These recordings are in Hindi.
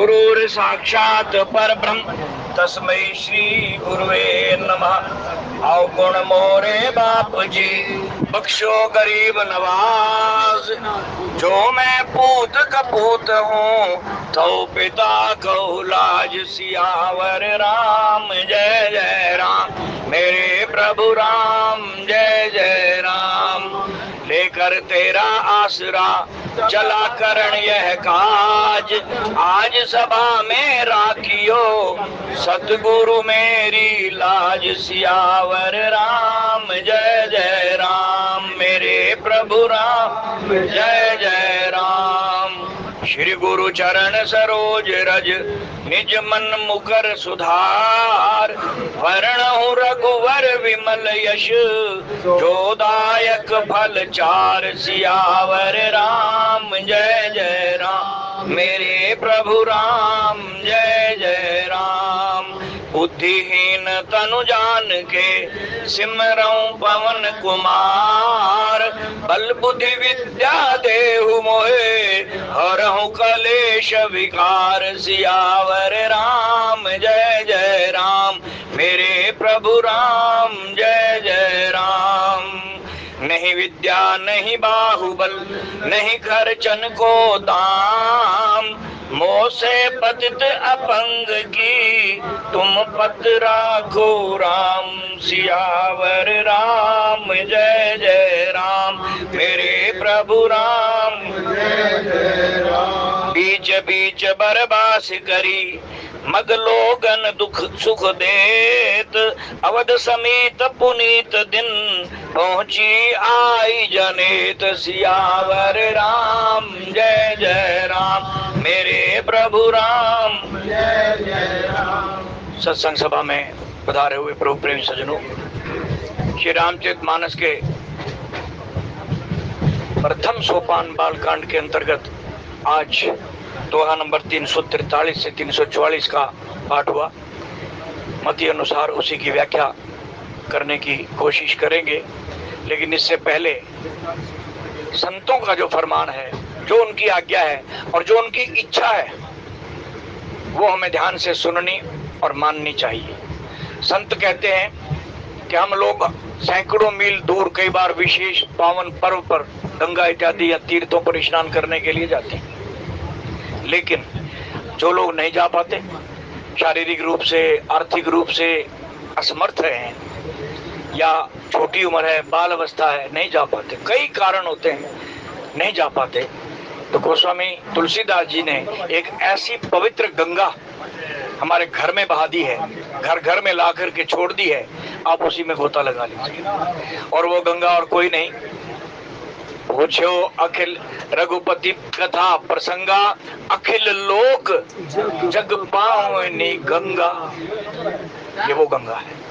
गुरुर् साक्षात् परब्रह्म तस्मै श्री गुरुवे नमः। आओ गुण मोरे बाप जी बख्शो गरीब नवाज, जो मैं पूत कपूत हूँ तो पिता कहू लाज। सियावर राम जय जय राम, मेरे प्रभु राम जय जय राम। लेकर तेरा आसरा चला करण यह काज, आज सभा में राखियो सतगुरु मेरी लाज। सियावर राम जय जय राम, मेरे प्रभु राम जय जय राम। श्री गुरु चरण सरोज रज निज मन मुकर सुधार, वरणहु रघुवर विमल यश जोदायक फल चार। सियावर राम जय जय राम, मेरे प्रभु राम जय जय राम। बुद्धिहीन तनु जान के सिमरऊं पवन कुमार, बल बुद्धि विद्या देहु मोहे हरहु कलेश विकार। सियावर राम जय जय राम, मेरे प्रभु राम जय जय राम। नहीं विद्या नहीं बाहुबल नहीं खर्चन को दाम, मोह से पतित अपंग की तुम पत राखो राम। सियावर राम जय जय राम, मेरे प्रभु राम जय जय राम। बीच बीच बरबास करी मग लोगन दुख सुख देत, अवध समीत पुनीत दिन पहुंची आई जनेत। सियावर राम जय जय राम, मेरे प्रभु राम जय जय राम। सत्संग सभा में पधारे हुए प्रभु प्रेमी सज्जनों, श्री रामचरितमानस के प्रथम सोपान बालकांड के अंतर्गत आज दोहा नंबर 343 से 344 का पाठ हुआ। मती अनुसार उसी की व्याख्या करने की कोशिश करेंगे, लेकिन इससे पहले संतों का जो फरमान है, जो उनकी आज्ञा है और जो उनकी इच्छा है, वो हमें ध्यान से सुननी और माननी चाहिए। संत कहते हैं कि हम लोग सैकड़ों मील दूर कई बार विशेष पावन पर्व पर गंगा इत्यादि या तीर्थों पर स्नान करने के लिए जाते हैं, लेकिन जो लोग नहीं जा पाते, शारीरिक रूप से आर्थिक रूप से असमर्थ हैं या छोटी उम्र है, बाल अवस्था है, नहीं जा पाते, कई कारण होते हैं नहीं जा पाते, तो गोस्वामी तुलसीदास जी ने एक ऐसी पवित्र गंगा हमारे घर में बहा दी है, घर घर में ला करके छोड़ दी है। आप उसी में गोता लगा लीजिए। और वो गंगा और कोई नहीं, पूछो अखिल रघुपति कथा प्रसंगा, अखिल लोक जग पावनी गंगा। ये वो गंगा है।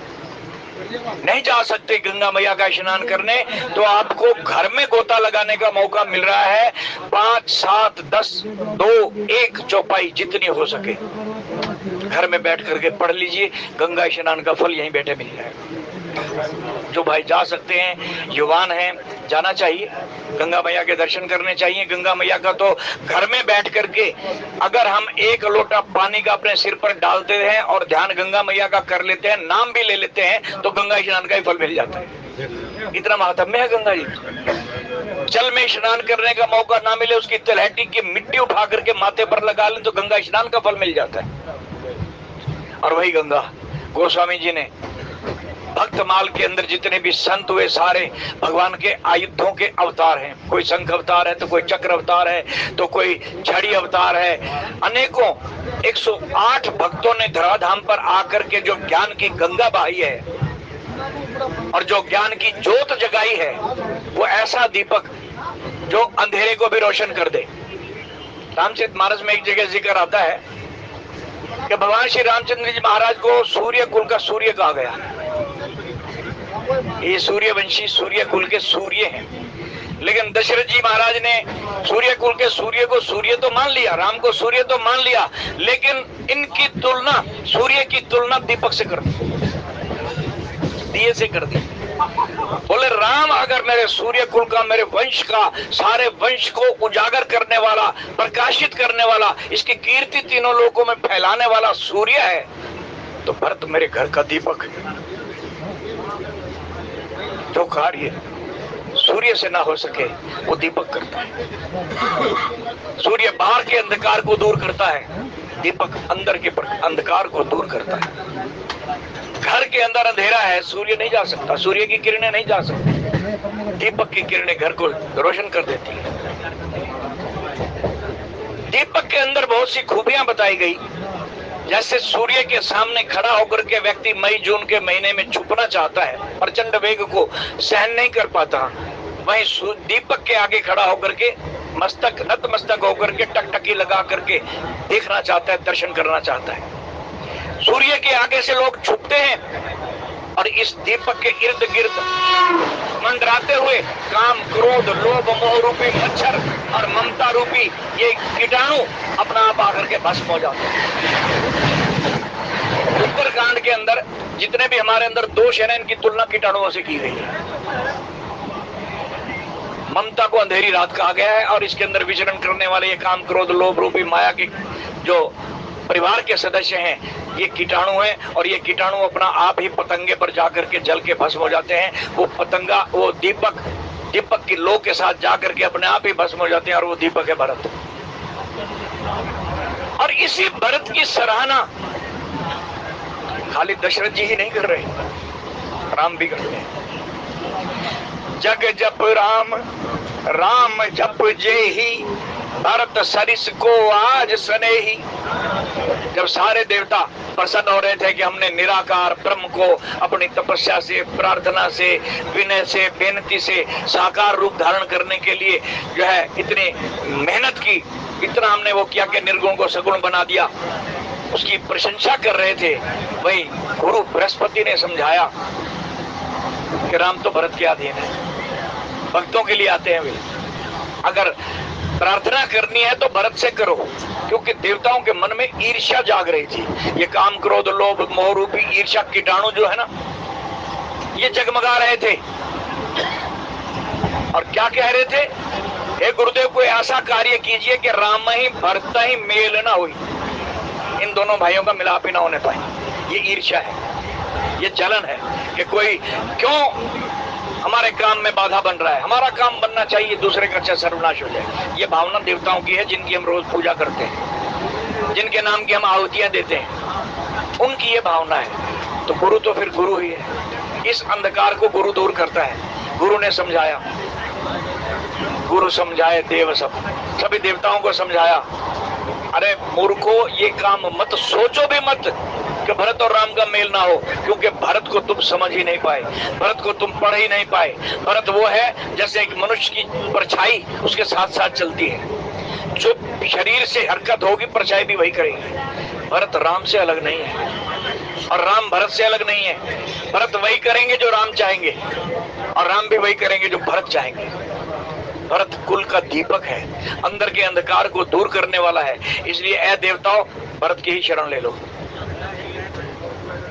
नहीं जा सकते गंगा मैया का स्नान करने, तो आपको घर में गोता लगाने का मौका मिल रहा है। 5, 7, 10, 2, 1 चौपाई जितनी हो सके घर में बैठ करके पढ़ लीजिए। गंगा स्नान का फल यहीं बैठे मिल जाएगा। जो भाई जा सकते हैं, युवान हैं, जाना चाहिए, गंगा मैया के दर्शन करने चाहिए। गंगा मैया का तो घर में बैठ करके अगर हम 1 लोटा पानी का अपने सिर पर डालते हैं और ध्यान गंगा मैया का कर लेते हैं, नाम भी ले लेते हैं, तो गंगा स्नान का ही फल मिल जाता है। इतना महात्म्य है गंगा जी। जल में स्नान करने का मौका ना मिले, उसकी तलहटी की मिट्टी उठा करके माथे पर लगा ले तो गंगा स्नान का फल मिल जाता है। और वही गंगा गोस्वामी जी ने भक्तमाल के अंदर जितने भी संत हुए, सारे भगवान के आयुधों के अवतार हैं। कोई शंख अवतार है, तो कोई चक्र अवतार है, तो कोई छड़ी अवतार है। अनेकों 108 भक्तों ने धराधाम पर आकर के जो ज्ञान की गंगा बहाई है और जो ज्ञान की ज्योत जगाई है, वो ऐसा दीपक जो अंधेरे को भी रोशन कर दे। रामचरितमानस में एक जगह जिक्र आता है कि भगवान श्री रामचंद्र जी महाराज को सूर्य कुल का सूर्य कहा गया। ये सूर्यवंशी सूर्य कुल के सूर्य हैं, लेकिन दशरथ जी महाराज ने सूर्य कुल के सूर्य को सूर्य तो मान लिया, राम को सूर्य तो मान लिया, लेकिन इनकी तुलना, सूर्य की तुलना दीपक से कर दी, दिए से कर दी। बोले राम अगर मेरे सूर्य कुल का, मेरे वंश का, सारे वंश को उजागर करने वाला, प्रकाशित करने वाला, इसकी कीर्ति तीनों लोगों में फैलाने वाला सूर्य है, तो भरत मेरे घर का दीपक है। जो कार्य सूर्य से ना हो सके वो दीपक करता है। सूर्य बाहर के अंधकार को दूर करता है, दीपक अंदर के अंधकार को दूर करता है। घर के अंदर अंधेरा है, सूर्य नहीं जा सकता, सूर्य की किरणें नहीं जा सकती, दीपक की किरणें घर को रोशन कर देती है। दीपक के अंदर बहुत सी खूबियां बताई गई, जैसे सूर्य के सामने खड़ा होकर के व्यक्ति मई जून के महीने में छुपना चाहता है, प्रचंड वेग को सहन नहीं कर पाता, वहीं दीपक के आगे खड़ा होकर के मस्तक नतमस्तक होकर के टकटकी लगा करके देखना चाहता है, दर्शन करना चाहता है। सूर्य के आगे से लोग छुपते हैं और इस दीपक के इर्द गिर्द मंडराते हुए काम, क्रोध, लोभ, मोह रूपी मच्छर और ममता रूपी ये कीटाणु अपना आप आकर के भस्म हो जाते हैं। उत्तरकांड के अंदर जितने भी हमारे अंदर दोष है ना, इनकी तुलना कीटाणुओं से की गई है। ममता को अंधेरी रात कहा गया है और इसके अंदर विचरण करने वाले ये काम, क्रोध, लोभ रूपी माया के जो परिवार के सदस्य हैं, ये कीटाणु हैं और ये कीटाणु अपना आप ही पतंगे पर जाकर के जल के भस्म हो जाते हैं। वो पतंगा, वो दीपक की लो के साथ जाकर के अपने आप ही भस्म हो जाते हैं और वो दीपक है भरत। और इसी भरत की सराहना खाली दशरथ जी ही नहीं कर रहे, राम भी करते हैं। जग जप राम, राम जप जेहि, भरत सरिस को आज स्नेही। जब सारे देवता प्रसन्न हो रहे थे कि हमने निराकार ब्रह्म को अपनी तपस्या से, प्रार्थना से, विनय से, बेनती से साकार रूप धारण करने के लिए जो है इतनी मेहनत की, इतना हमने वो किया कि निर्गुण को सगुण बना दिया, उसकी प्रशंसा कर रहे थे, वही गुरु बृहस्पति ने समझाया कि राम तो भरत के अधीन है, भक्तों के लिए आते हैं वे। अगर प्रार्थना करनी है तो भरत से करो, क्योंकि देवताओं के मन में ईर्ष्या जाग रही थी। ये काम, क्रोध, लोभ, मोह रूपी ईर्ष्या कीटाणु जो है ना, ये जगमगा रहे थे और क्या कह रहे थे, हे गुरुदेव कोई ऐसा कार्य कीजिए कि राम ही भरत ही मेल ना हुई, इन दोनों भाइयों का मिलाप ही ना होने पाए। ये ईर्ष्या है, ये जलन है कि कोई क्यों हमारे काम में बाधा बन रहा है, हमारा काम बनना चाहिए, दूसरे का अच्छा सर्वनाश हो जाए। ये भावना देवताओं की है, जिनकी हम रोज पूजा करते हैं, जिनके नाम की हम आहुतियां देते हैं, उनकी ये भावना है। तो गुरु तो फिर गुरु ही है, इस अंधकार को गुरु दूर करता है। गुरु ने समझाया, गुरु समझाए देव सब, सभी देवताओं को समझाया, अरे मूर्खो ये काम मत सोचो भी मत कि भरत और राम का मेल ना हो, क्योंकि भरत को तुम समझ ही नहीं पाए, भरत को तुम पढ़ ही नहीं पाए। भरत वो है जैसे एक मनुष्य की परछाई उसके साथ साथ चलती है, जो शरीर से हरकत होगी परछाई भी वही करेगी। भरत राम से अलग नहीं है और राम भरत से अलग नहीं है। भरत वही करेंगे जो राम चाहेंगे और राम भी वही करेंगे जो भरत चाहेंगे। भरत कुल का दीपक है, अंदर के अंधकार को दूर करने वाला है, इसलिए ऐ देवताओं भरत की ही शरण ले लो।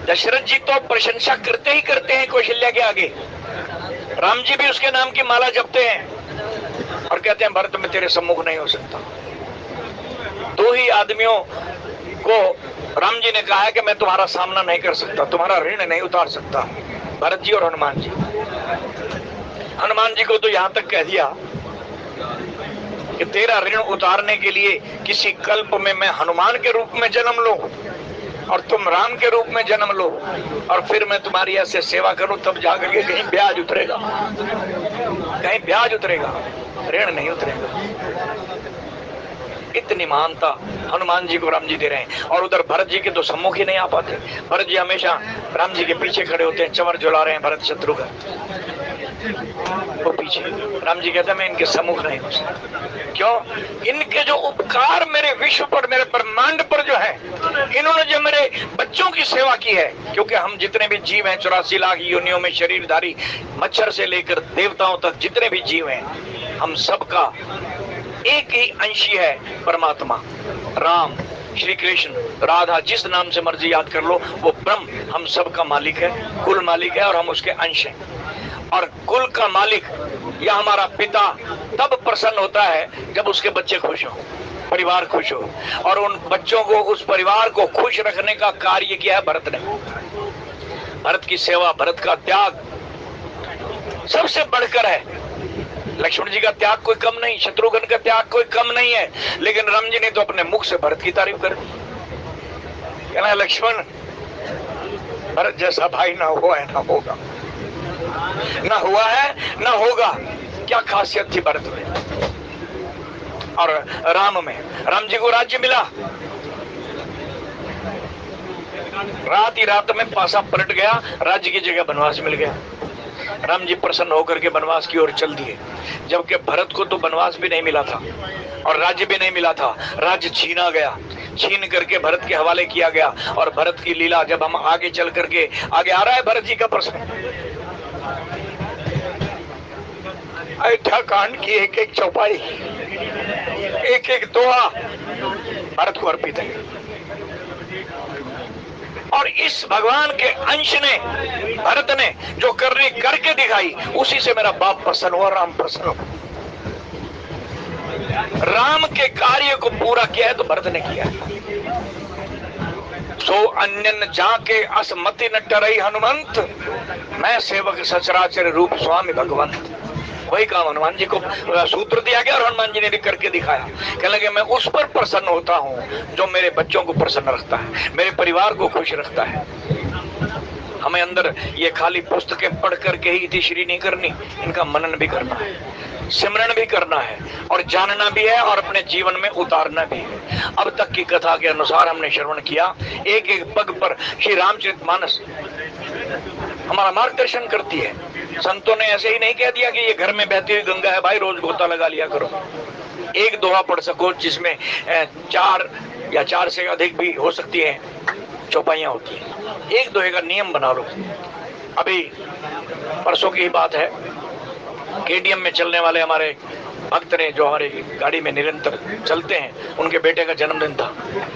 दशरथ जी तो प्रशंसा करते ही करते हैं कौशल्या के आगे, राम जी भी उसके नाम की माला जपते हैं और कहते हैं भरत में तेरे सम्मुख नहीं हो सकता। दो ही आदमियों को राम जी ने कहा है कि मैं तुम्हारा सामना नहीं कर सकता, तुम्हारा ऋण नहीं उतार सकता, भरत जी और हनुमान जी। हनुमान जी को तो यहां तक कह दिया कि तेरा ऋण उतारने के लिए किसी कल्प में मैं हनुमान के रूप में जन्म लूं और तुम राम के रूप में जन्म लो और फिर मैं तुम्हारी ऐसे सेवा करूं, तब जाकर के कहीं ब्याज उतरेगा, कहीं ब्याज उतरेगा, ऋण नहीं उतरेगा। इतनी महानता हनुमान जी को राम जी दे रहे हैं। और उधर भरत जी के तो सम्मुख ही नहीं आ पाते, भरत जी हमेशा राम जी के पीछे खड़े होते हैं, चमर झुला रहे हैं भरत शत्रुघ्न वो पीछे। राम जी कहते हैं मैं इनके सम्मुख नहीं हो सकता। क्यों? इनके जो उपकार मेरे विश्व पर, मेरे ब्रह्मांड पर जो है, इन्होंने जो मेरे बच्चों की सेवा की है, क्योंकि हम जितने भी जीव हैं 84 लाख योनियों में शरीरधारी, मच्छर से लेकर देवताओं तक जितने भी जीव हैं, हम सबका एक ही अंशी है परमात्मा राम, श्री कृष्ण, राधा, जिस नाम से मर्जी याद कर लो, वो ब्रह्म हम सबका मालिक है, कुल मालिक है और हम उसके अंश हैं। और कुल का मालिक या हमारा पिता तब प्रसन्न होता है जब उसके बच्चे खुश हो, परिवार खुश हो। और उन बच्चों को, उस परिवार को खुश रखने का कार्य किया है भरत ने। भरत की सेवा, भरत का त्याग सबसे बढ़कर है। लक्ष्मण जी का त्याग कोई कम नहीं, शत्रुघ्न का त्याग कोई कम नहीं है, लेकिन राम जी ने तो अपने मुख से भरत की तारीफ कर दी। कहना लक्ष्मण, भरत जैसा भाई ना हुआ है ना होगा, ना हुआ है ना होगा। क्या खासियत थी भरत में और राम में। राम जी को राज्य मिला, रात ही रात में पासा पलट गया, राज्य की जगह वनवास मिल गया। राम जी प्रसन्न होकर के वनवास की ओर चल दिए, जबकि भरत को तो वनवास भी नहीं मिला था और राज्य भी नहीं मिला था। राज्य छीना गया, छीन करके भरत के हवाले किया गया। और भरत की लीला जब हम आगे चल करके, आगे आ रहा है भरत जी का प्रश्न, अयोध्या कांड की एक एक चौपाई, एक एक दोहा भरत को अर्पित है। और इस भगवान के अंश ने, भरत ने जो करनी करके दिखाई, उसी से मेरा बाप प्रसन्न हुआ, राम प्रसन्न हुआ। राम के कार्य को पूरा किया है तो भरत ने किया। सो अन्यन जाके असमति न टरई हनुमंत, मैं सेवक सचराचर रूप स्वामी भगवंत। वही काम हनुमान जी को सूत्र दिया गया और हनुमान जी ने भी करके दिखाया। कहने लगे मैं उस पर प्रसन्न होता हूँ जो मेरे बच्चों को प्रसन्न रखता है, मेरे परिवार को खुश रखता है। हमें अंदर ये खाली पुस्तकें पढ़ करके ही इतिश्री नहीं करनी, इनका मनन भी करना है, सिमरन भी करना है और जानना भी है और अपने जीवन में उतारना भी है। अब तक की कथा के अनुसार हमने श्रवण किया, एक एक पग पर श्री रामचरितमानस हमारा मार्गदर्शन करती है। संतों ने ऐसे ही नहीं कह दिया कि ये घर में बहती हुई गंगा है भाई, रोज गोता लगा लिया करो। एक दोहा पढ़ सको जिसमें 4 या 4 से अधिक भी हो सकती है चौपाइयां होती है, एक दोहे का नियम बना लो। अभी परसों की ही बात है, केडीएम में चलने वाले हमारे भक्त ने, जो हमारी गाड़ी में निरंतर चलते हैं, उनके बेटे का जन्मदिन था।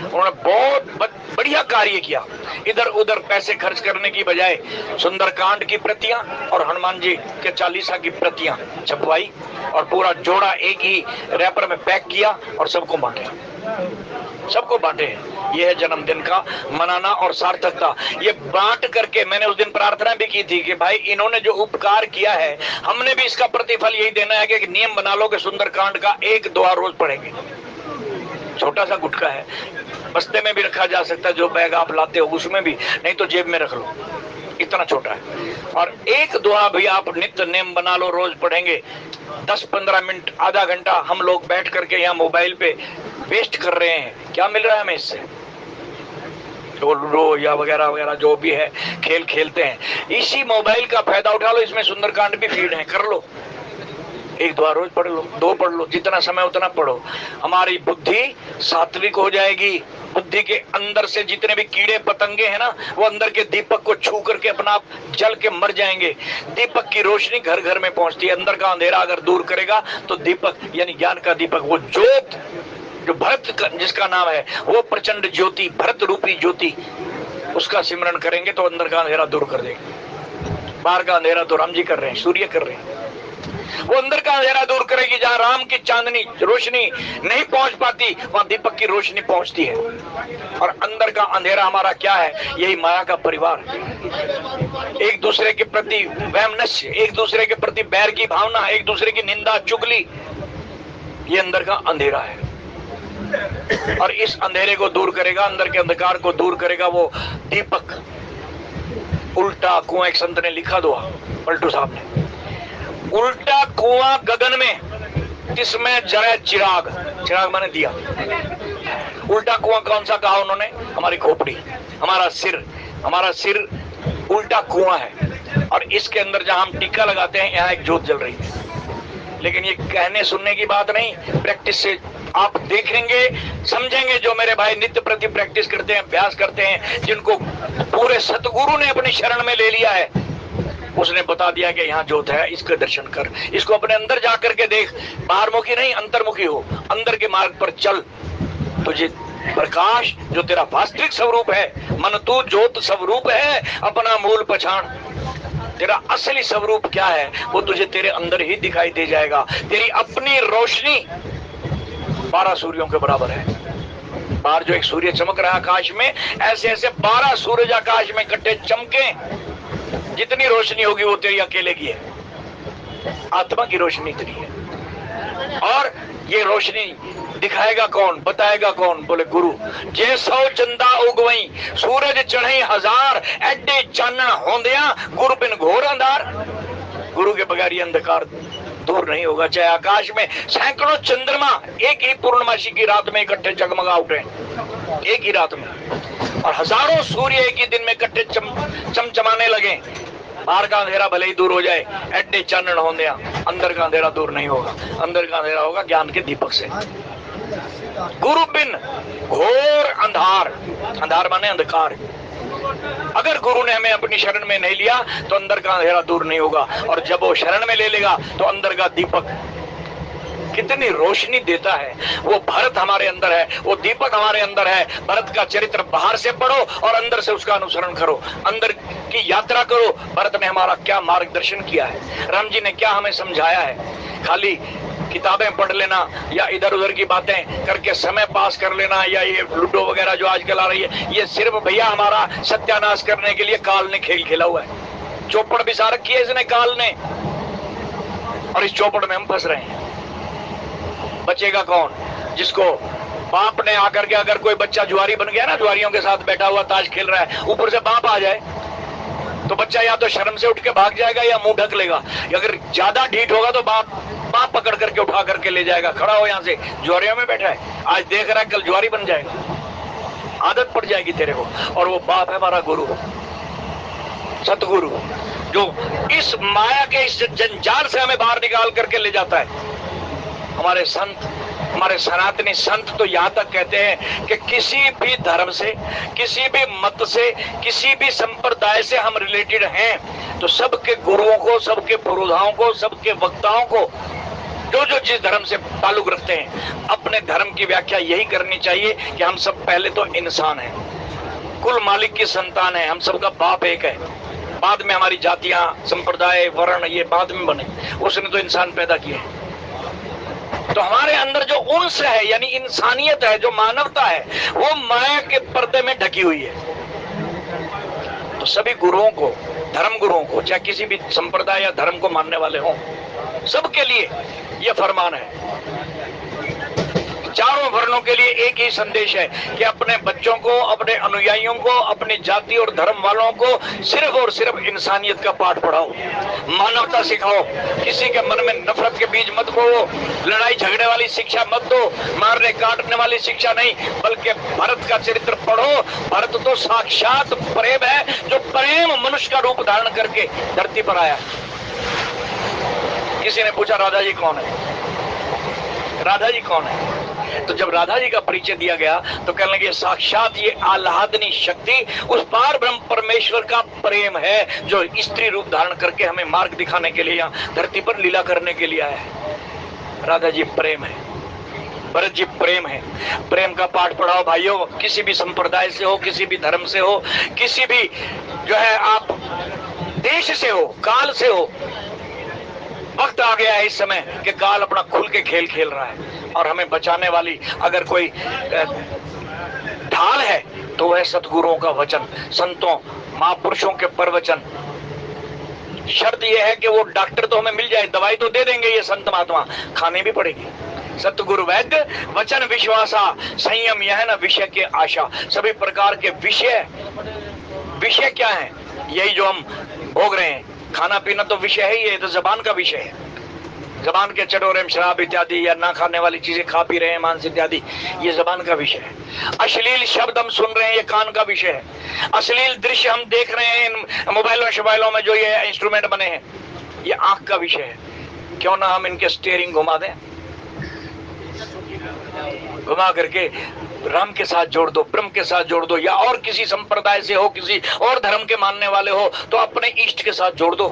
उन्होंने बहुत बढ़िया कार्य किया। इधर उधर पैसे खर्च करने की बजाय सुंदरकांड की प्रतियां और हनुमान जी के 40 की प्रतियां छपवाई और पूरा जोड़ा एक ही रैपर में पैक किया और सबको बांटे। सबको बांटे। यह है जन्मदिन का मनाना और सार्थकता। ये बांट करके मैंने उस दिन प्रार्थना भी की थी कि भाई इन्होंने जो उपकार किया है, हमने भी इसका प्रतिफल यही देना है कि नियम बना लो कि सुंदरकांड का एक दोहा रोज पढ़ेंगे। छोटा सा गुटका है, बस्ते में भी रखा जा सकता है, जो बैग आप लाते हो उसमें भी, नहीं तो जेब में रख लो, इतना छोटा है। और एक दोहा भी आप नित्य नेम बना लो, रोज पढ़ेंगे। 10-15 मिनट, आधा घंटा हम लोग बैठ करके यहाँ मोबाइल पे वेस्ट कर रहे हैं, क्या मिल रहा है हमें इससे? लूडो या वगैरह वगैरह जो भी है खेल खेलते हैं, इसी मोबाइल का फायदा उठा लो। इसमें सुंदरकांड भी फीड है, कर लो। एक दोहा रोज पढ़ लो, 2 पढ़ लो, जितना समय उतना पढ़ो। हमारी बुद्धि सात्विक हो जाएगी। बुद्धि के अंदर से जितने भी कीड़े पतंगे हैं ना, वो अंदर के दीपक को छू करके अपना आप जल के मर जाएंगे। दीपक की रोशनी घर घर में पहुंचती है। अंदर का अंधेरा अगर दूर करेगा तो दीपक यानी ज्ञान का दीपक, वो ज्योत जो भरत जिसका नाम है, वो प्रचंड ज्योति, भरत रूपी ज्योति, उसका सिमरन करेंगे तो अंदर का अंधेरा दूर कर देगा। बाहर का अंधेरा तो राम जी कर रहे हैं, सूर्य कर रहे हैं। वो अंदर का अंधेरा दूर करेगी। जहां राम की चांदनी रोशनी नहीं पहुंच पाती, वहां दीपक की रोशनी पहुंचती है। और अंदर का अंधेरा हमारा क्या है? यही माया का परिवार, एक दूसरे के प्रति वैमनस्य, एक दूसरे के प्रति बैर की भावना, एक दूसरे की निंदा चुगली, ये अंदर का अंधेरा है। और इस अंधेरे को दूर करेगा, अंदर के अंधकार को दूर करेगा वो दीपक। उल्टा कुआं, एक संत ने लिखा, दो पलटू साहब ने, उल्टा कुआं गगन में, जिसमें जरा चिराग, चिराग माने दिया। उल्टा कुआं कौन सा कहा उन्होंने? हमारी खोपड़ी, हमारा सिर उल्टा कुआं है। और इसके अंदर जहां हम टीका लगाते हैं, यहाँ एक ज्योत जल रही है। लेकिन ये कहने सुनने की बात नहीं, प्रैक्टिस से आप देखेंगे, समझेंगे। जो मेरे भाई नित्य प्रति प्रैक्टिस करते हैं, अभ्यास करते हैं, जिनको पूरे सतगुरु ने अपनी शरण में ले लिया है, उसने बता दिया कि यहाँ ज्योत है, इसका दर्शन कर, इसको अपने अंदर जाकर के देख। बाहरमुखी नहीं, अंतर्मुखी हो, अंदर के मार्ग पर चल। तुझे प्रकाश जो तेरा वास्तविक स्वरूप है, मन तू ज्योत स्वरूप है, अपना मूल पहचान। तेरा असली स्वरूप क्या है वो तुझे तेरे अंदर ही दिखाई दे जाएगा। तेरी अपनी रोशनी 12 सूर्यों के बराबर है। बाहर जो एक सूर्य चमक रहा है आकाश में, ऐसे ऐसे 12 सूरज आकाश में इकट्ठे चमके, जितनी रोशनी होगी वो तेरी अकेले की है। आत्मा की रोशनी इतनी है। और ये रोशनी दिखाएगा कौन, बताएगा कौन? बोले गुरु। जैसो चंदा उगवई सूरज चढ़ई हजार, एडे चानन होंदिया गुरु बिन घोर अंधार। गुरु के बगैर ये अंधकार दूर नहीं होगा। चाहे आकाश में सैकड़ों चंद्रमा एक ही पूर्णमासी की रात में इकट्ठे जगमगा उठे, एक ही रात में, और हजारों सूर्य एक ही दिन में इकट्ठे चमचमाने लगे, बाहर का अंधेरा भले ही दूर हो जाए, एडे चानन होंदिया, अंदर का अंधेरा दूर नहीं होगा। अंदर का अंधेरा होगा ज्ञान के दीपक से। गुरु बिन घोर अंधार, अंधार माने अंधकार। अगर गुरु ने हमें अपनी शरण में नहीं लिया तो अंदर का अंधेरा दूर नहीं होगा, और जब वो शरण में ले लेगा तो अंदर का दीपक कितनी रोशनी देता है। वो भरत हमारे अंदर है, वो दीपक हमारे अंदर है। भरत का चरित्र बाहर से पढ़ो और अंदर से उसका अनुसरण करो, अंदर की यात्रा करो। भरत ने हमारा क्या मार्गदर्शन किया है, राम जी ने क्या हमें समझाया है। खाली किताबें पढ़ लेना या इधर उधर की बातें करके समय पास कर लेना, या ये लूडो वगैरह जो आजकल आ रही है, ये सिर्फ भैया हमारा सत्यानाश करने के लिए काल ने खेल खेला हुआ है। चौपड़ बिसा रखी है इसने, काल ने, और इस चौपड़ में हम फंस रहे हैं। बचेगा कौन? जिसको बाप ने आकर के, अगर कोई बच्चा जुआरी बन गया ना, जुआरियों के साथ बैठा हुआ ताश खेल रहा है, ऊपर से बाप आ जाए तो बच्चा या तो शर्म से उठ के भाग जाएगा या मुंह ढक लेगा। अगर ज्यादा ढीठ होगा तो बाप पकड़ करके उठा करके ले जाएगा, खड़ा हो यहां से, जुआरियों में बैठा है, आज देख रहा है कल जुआरी बन जाएगा, आदत पड़ जाएगी तेरे को। और वो बाप है हमारा गुरु, सतगुरु, जो इस माया के इस जंजाल से हमें बाहर निकाल करके ले जाता है। हमारे संत, हमारे सनातनी संत तो यहां तक कहते हैं कि किसी भी धर्म से, किसी भी मत से, किसी भी संप्रदाय से हम रिलेटेड हैं तो सबके गुरुओं को, सबके पुरोधाओं को, सबके वक्ताओं को, जो जो जिस धर्म से ताल्लुक रखते हैं, अपने धर्म की व्याख्या यही करनी चाहिए कि हम सब पहले तो इंसान हैं, कुल मालिक की संतान है, हम सबका बाप एक है। बाद में हमारी जातियां, संप्रदाय, वर्ण ये बाद में बने, उसने तो इंसान पैदा किए। तो हमारे अंदर जो उन्स है, यानी इंसानियत है, जो मानवता है, वो माया के पर्दे में ढकी हुई है। तो सभी गुरुओं को, धर्म गुरुओं को, चाहे किसी भी संप्रदाय या धर्म को मानने वाले हों, सबके लिए यह फरमान है, चारों वर्णों के लिए एक ही संदेश है कि अपने बच्चों को, अपने अनुयायियों को, अपनी जाति और धर्म वालों को सिर्फ और सिर्फ इंसानियत का पाठ पढ़ाओ, मानवता सिखाओ। किसी के मन में नफरत के बीज मत बोओ, लड़ाई झगड़े वाली शिक्षा मत दो, मारने काटने वाली शिक्षा नहीं, बल्कि भरत का चरित्र पढ़ो। भरत तो साक्षात प्रेम है, जो प्रेम मनुष्य का रूप धारण करके धरती पर आया। किसी ने पूछा राधा जी कौन है, राधा जी कौन है? तो जब राधा जी का परिचय दिया गया तो कहने लगे साक्षात ये आह्लादनी शक्ति उस पार ब्रह्म परमेश्वर का प्रेम है, जो स्त्री रूप धारण करके हमें मार्ग दिखाने के लिए यहाँ धरती पर लीला करने के लिए आया है। राधा जी प्रेम है, भरत जी प्रेम है। प्रेम का पाठ पढ़ाओ भाइयों, किसी भी संप्रदाय से हो, किसी भी धर्म से हो, किसी भी जो है आप देश से हो, काल से हो। वक्त आ गया है इस समय कि काल अपना खुल के खेल खेल रहा है, और हमें बचाने वाली अगर कोई ढाल है तो वह सतगुरुओं का वचन, संतों महापुरुषों के प्रवचन। शर्त यह है कि वो डॉक्टर तो हमें मिल जाए, दवाई तो दे देंगे ये संत महात्मा, खानी भी पड़ेगी। सतगुरु वैद्य वचन विश्वासा, संयम यह न विषय के आशा। सभी प्रकार के विषय क्या है? यही जो हम भोग रहे हैं, खाना पीना तो विषय है, ये तो जबान का विषय है। जबान के चटोरे में शराब इत्यादि या ना खाने वाली चीजें खा पी रहे हैं, मांस इत्यादि, ये जबान का विषय है। अश्लील शब्द हम सुन रहे हैं, ये कान का विषय है। अश्लील दृश्य हम देख रहे हैं इन मोबाइलों शबाइलों में, जो ये इंस्ट्रूमेंट बने हैं, ये आंख का विषय है। क्यों ना हम इनके स्टीयरिंग घुमा दें, घुमा करके राम के साथ जोड़ दो, ब्रह्म के साथ जोड़ दो, या और किसी संप्रदाय से हो, किसी और धर्म के मानने वाले हो तो अपने इष्ट के साथ जोड़ दो।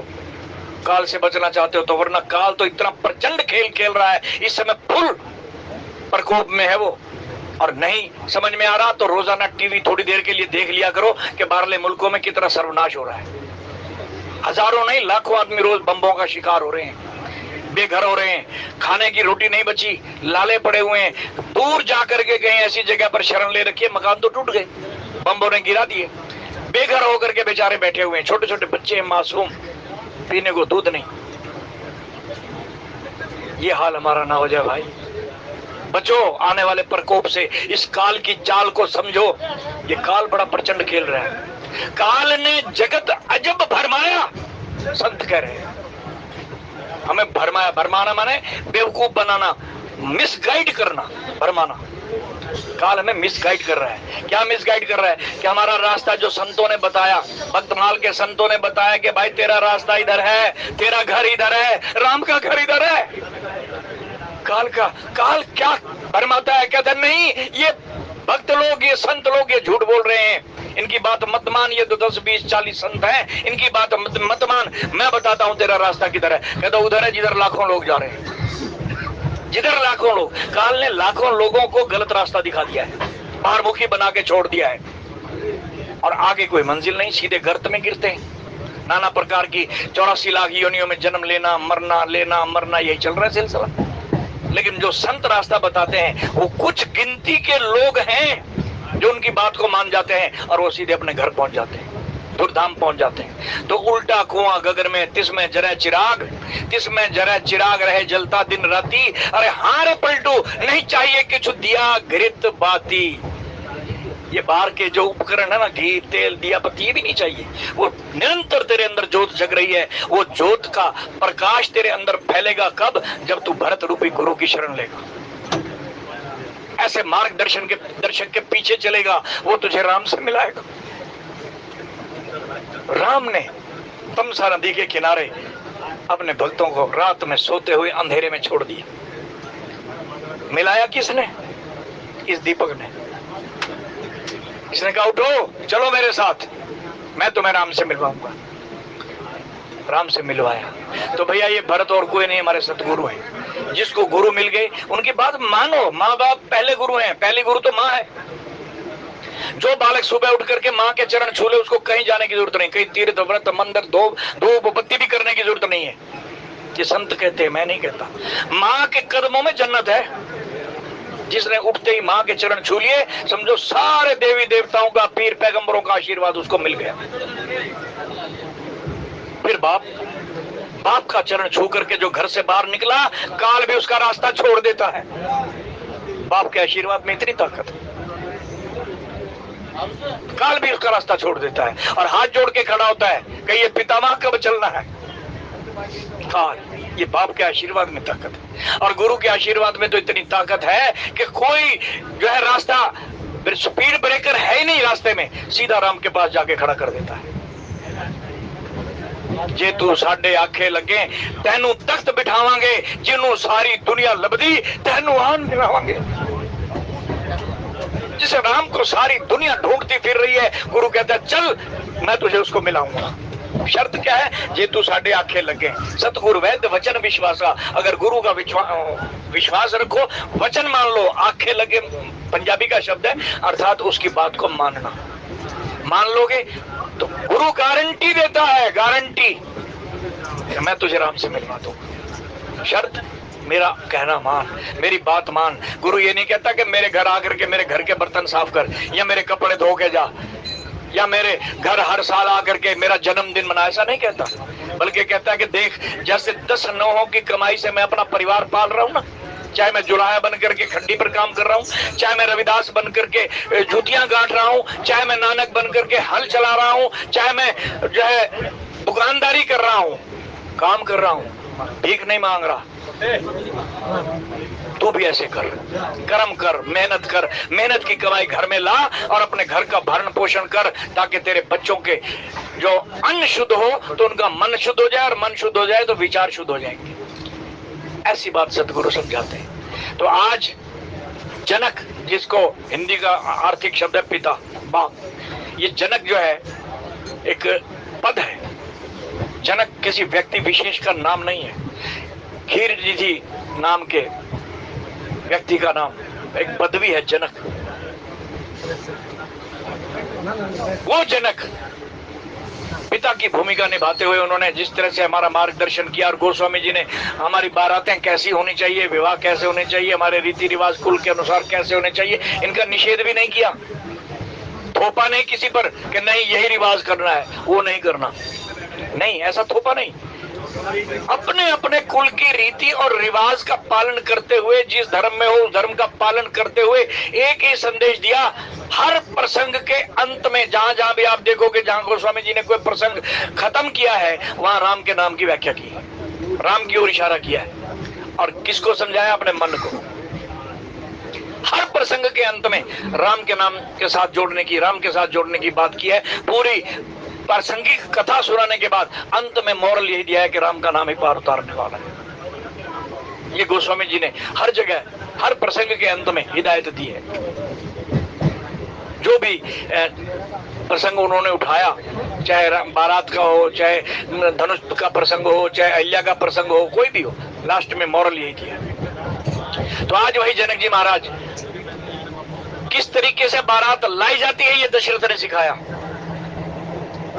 काल से बचना चाहते हो तो, वरना काल तो इतना प्रचंड खेल खेल रहा है इस समय, फुल प्रकोप में है वो। और नहीं समझ में आ रहा तो रोजाना टीवी थोड़ी देर के लिए देख लिया करो कि बाहरले मुल्कों में कितना सर्वनाश हो रहा है। हजारों नहीं लाखों आदमी रोज बम्बों का शिकार हो रहे हैं, बेघर हो रहे हैं, खाने की रोटी नहीं बची, लाले पड़े हुए हैं, दूर जाकर के कहीं ऐसी जगह पर शरण ले रखी है, मकान तो टूट गए, बम्बों ने गिरा दिए, बेघर होकर के बेचारे बैठे हुए हैं, छोटे छोटे बच्चे मासूम, पीने को दूध नहीं। ये हाल हमारा ना हो जाए भाई। बचो आने वाले प्रकोप से, इस काल की चाल को समझो। ये काल बड़ा प्रचंड खेल रहा है। काल ने जगत अजब भरमाया, संत कह रहे हैं। हमें भरमाया, भरमाना माने बेवकूफ बनाना, मिसगाइड करना, भरमाना। काल हमें मिसगाइड कर रहा है। क्या मिसगाइड कर रहा है? कि हमारा रास्ता जो संतों ने बताया, भक्तमाल के संतों ने बताया कि भाई तेरा रास्ता इधर है, तेरा घर इधर है, राम का घर इधर है। काल क्या भरमाता है? कहता नहीं, ये भक्त लोग, ये संत लोग ये झूठ बोल रहे हैं, इनकी बात मत मान। ये तो 10 20 40 संत हैं, इनकी बात मत मान। मैं बताता हूं तेरा रास्ता किधर है। कहता उधर है जिधर लाखों लोग जा रहे हैं, जिधर लाखों लोग। काल ने लाखों लोगों को गलत रास्ता दिखा दिया है, बारमुखी बना के छोड़ दिया है, और आगे कोई मंजिल नहीं, सीधे गर्त में गिरते हैं। नाना प्रकार की 84 लाख योनियों में जन्म लेना मरना, यही चल रहा है सिलसिला। लेकिन जो संत रास्ता बताते हैं वो कुछ गिनती के लोग हैं जो उनकी बात को मान जाते हैं, और वो सीधे अपने घर पहुंच जाते हैं, धूमधाम पहुंच जाते हैं। तो उल्टा कुआं गगन में तिसमें जरे चिराग रहे जलता दिन राती। अरे हारे पलटू नहीं चाहिए किछु दिया घृत बाती। ये बाहर के जो उपकरण है ना, घी तेल दिया पत्ती, ये भी नहीं चाहिए। वो निरंतर तेरे अंदर ज्योत जग रही है। वो ज्योत का प्रकाश तेरे अंदर फैलेगा कब? जब तू भरत रूपी गुरु की शरण लेगा, ऐसे मार्गदर्शन के दर्शक के पीछे चलेगा, वो तुझे राम से मिलाएगा। राम ने तमसा नदी के किनारे अपने भक्तों को रात में सोते हुए अंधेरे में छोड़ दिया। मिलाया किसने? इस दीपक ने। इसने कहा उठो चलो मेरे साथ, मैं तुम्हें राम से मिलवाऊंगा। राम से मिलवाया। तो भैया ये भरत और कोई नहीं, हमारे सतगुरु हैं। जिसको गुरु मिल गए उनकी बात मानो। माँ बाप पहले गुरु हैं, पहली गुरु तो माँ है। जो बालक सुबह उठ करके माँ के चरण छू ले, उसको कहीं जाने की जरूरत नहीं, कहीं तीर्थ व्रत मंदिर धूप बत्ती भी करने की जरूरत नहीं है। ये संत कहते हैं, मैं नहीं कहता। माँ के कदमों में जन्नत है। जिसने उठते ही माँ के चरण छू लिए, समझो सारे देवी देवताओं का, पीर पैगंबरों का आशीर्वाद उसको मिल गया। फिर बाप का चरण छू करके जो घर से बाहर निकला, काल भी उसका रास्ता छोड़ देता है। बाप के आशीर्वाद में इतनी ताकत है, काल भी उसका रास्ता छोड़ देता है और हाथ जोड़ के खड़ा होता है कि ये पितामह कब चलना है। काल, ये बाप के आशीर्वाद में ताकत है। और गुरु के आशीर्वाद में तो इतनी ताकत है कि कोई जो है रास्ता, स्पीड ब्रेकर है ही नहीं रास्ते में, सीधा राम के पास जाके खड़ा कर देता है। जे तू साडे आखे लगे तेनू तख्त बिठावांगे, जिन्हों सारी दुनिया लभदी तेनू आन मिलावांगे। जिसे राम को सारी दुनिया ढूंढती फिर रही है, गुरु कहता है चल मैं तुझे उसको मिलाऊंगा। शर्त क्या है? जे तू साडे आखे लगे। सतगुरु वैद्य वचन विश्वासा। अगर गुरु का विश्वास रखो, वचन मान लो। आखे लगे पंजाबी का शब्द है, अर्थात उसकी बात को मानना। मान लोगे तो गुरु गारंटी देता है, गारंटी, मैं तुझे राम से मिलवा दूंगा। शर्त मेरा कहना मान, मेरी बात मान। गुरु ये नहीं कहता कि मेरे घर आकर के मेरे घर के बर्तन साफ कर, या मेरे कपड़े धो के जा, या मेरे घर हर साल आकर के मेरा जन्मदिन मना। ऐसा नहीं कहता, बल्कि कहता है कि देख, जैसे 10 नौहों की कमाई से मैं अपना परिवार पाल रहा हूं ना, चाहे मैं जुलाहा बन करके खड्डी पर काम कर रहा हूं, चाहे मैं रविदास बन करके जूतियां गांठ रहा हूं, चाहे मैं नानक बन करके हल चला रहा हूं, चाहे मैं जो है दुकानदारी कर रहा हूं, काम कर रहा हूं, भीख नहीं मांग रहा। तू भी ऐसे कर, कर्म कर, मेहनत की कमाई घर में ला और अपने घर का भरण पोषण कर, ताकि तेरे बच्चों के जो अन्न शुद्ध हो तो उनका मन शुद्ध हो जाए, और मन शुद्ध हो जाए तो विचार शुद्ध हो जाएंगे। ऐसी बात सतगुरु समझाते हैं। तो आज जनक, जिसको हिंदी का आर्थिक शब्द है पिता, बाप, ये जनक जो है एक पद है। जनक किसी व्यक्ति विशेष का नाम नहीं है। खीरजी जी नाम के व्यक्ति का नाम एक पदवी है, जनक। वो जनक पिता की भूमिका निभाते हुए उन्होंने जिस तरह से हमारा मार्गदर्शन किया, और गोस्वामी जी ने हमारी बारातें कैसी होनी चाहिए, विवाह कैसे होने चाहिए, हमारे रीति रिवाज कुल के अनुसार कैसे होने चाहिए, इनका निषेध भी नहीं किया। थोपा नहीं किसी पर कि नहीं यही रिवाज करना है, वो नहीं करना, नहीं, ऐसा थोपा नहीं। अपने अपने कुल की रीति और रिवाज का पालन करते हुए, जिस धर्म में हो उस धर्म का पालन करते हुए एक ही संदेश दिया। हर प्रसंग के अंत में जहां जहां भी आप देखोगे, जहां गोस्वामी जी ने कोई प्रसंग खत्म किया है, वहां राम के नाम की व्याख्या की, राम की ओर इशारा किया है। और किसको समझाया? अपने मन को। हर प्रसंग के अंत में राम के नाम के साथ जोड़ने की, राम के साथ जोड़ने की बात की है। पूरी प्रासंगिक कथा सुनाने के बाद अंत में मोरल यही दिया है कि राम का नाम ही पार उतारने वाला है। ये गोस्वामी जी ने हर जगह, हर प्रसंग के अंत में हिदायत दी है। जो भी प्रसंग उन्होंने उठाया, चाहे बारात का हो, चाहे धनुष का प्रसंग हो, चाहे अहिल्या का प्रसंग हो, कोई भी हो, लास्ट में मोरल यही दिया। तो आज वही जनक जी महाराज किस तरीके से बारात लाई जाती है, ये दशरथ ने सिखाया।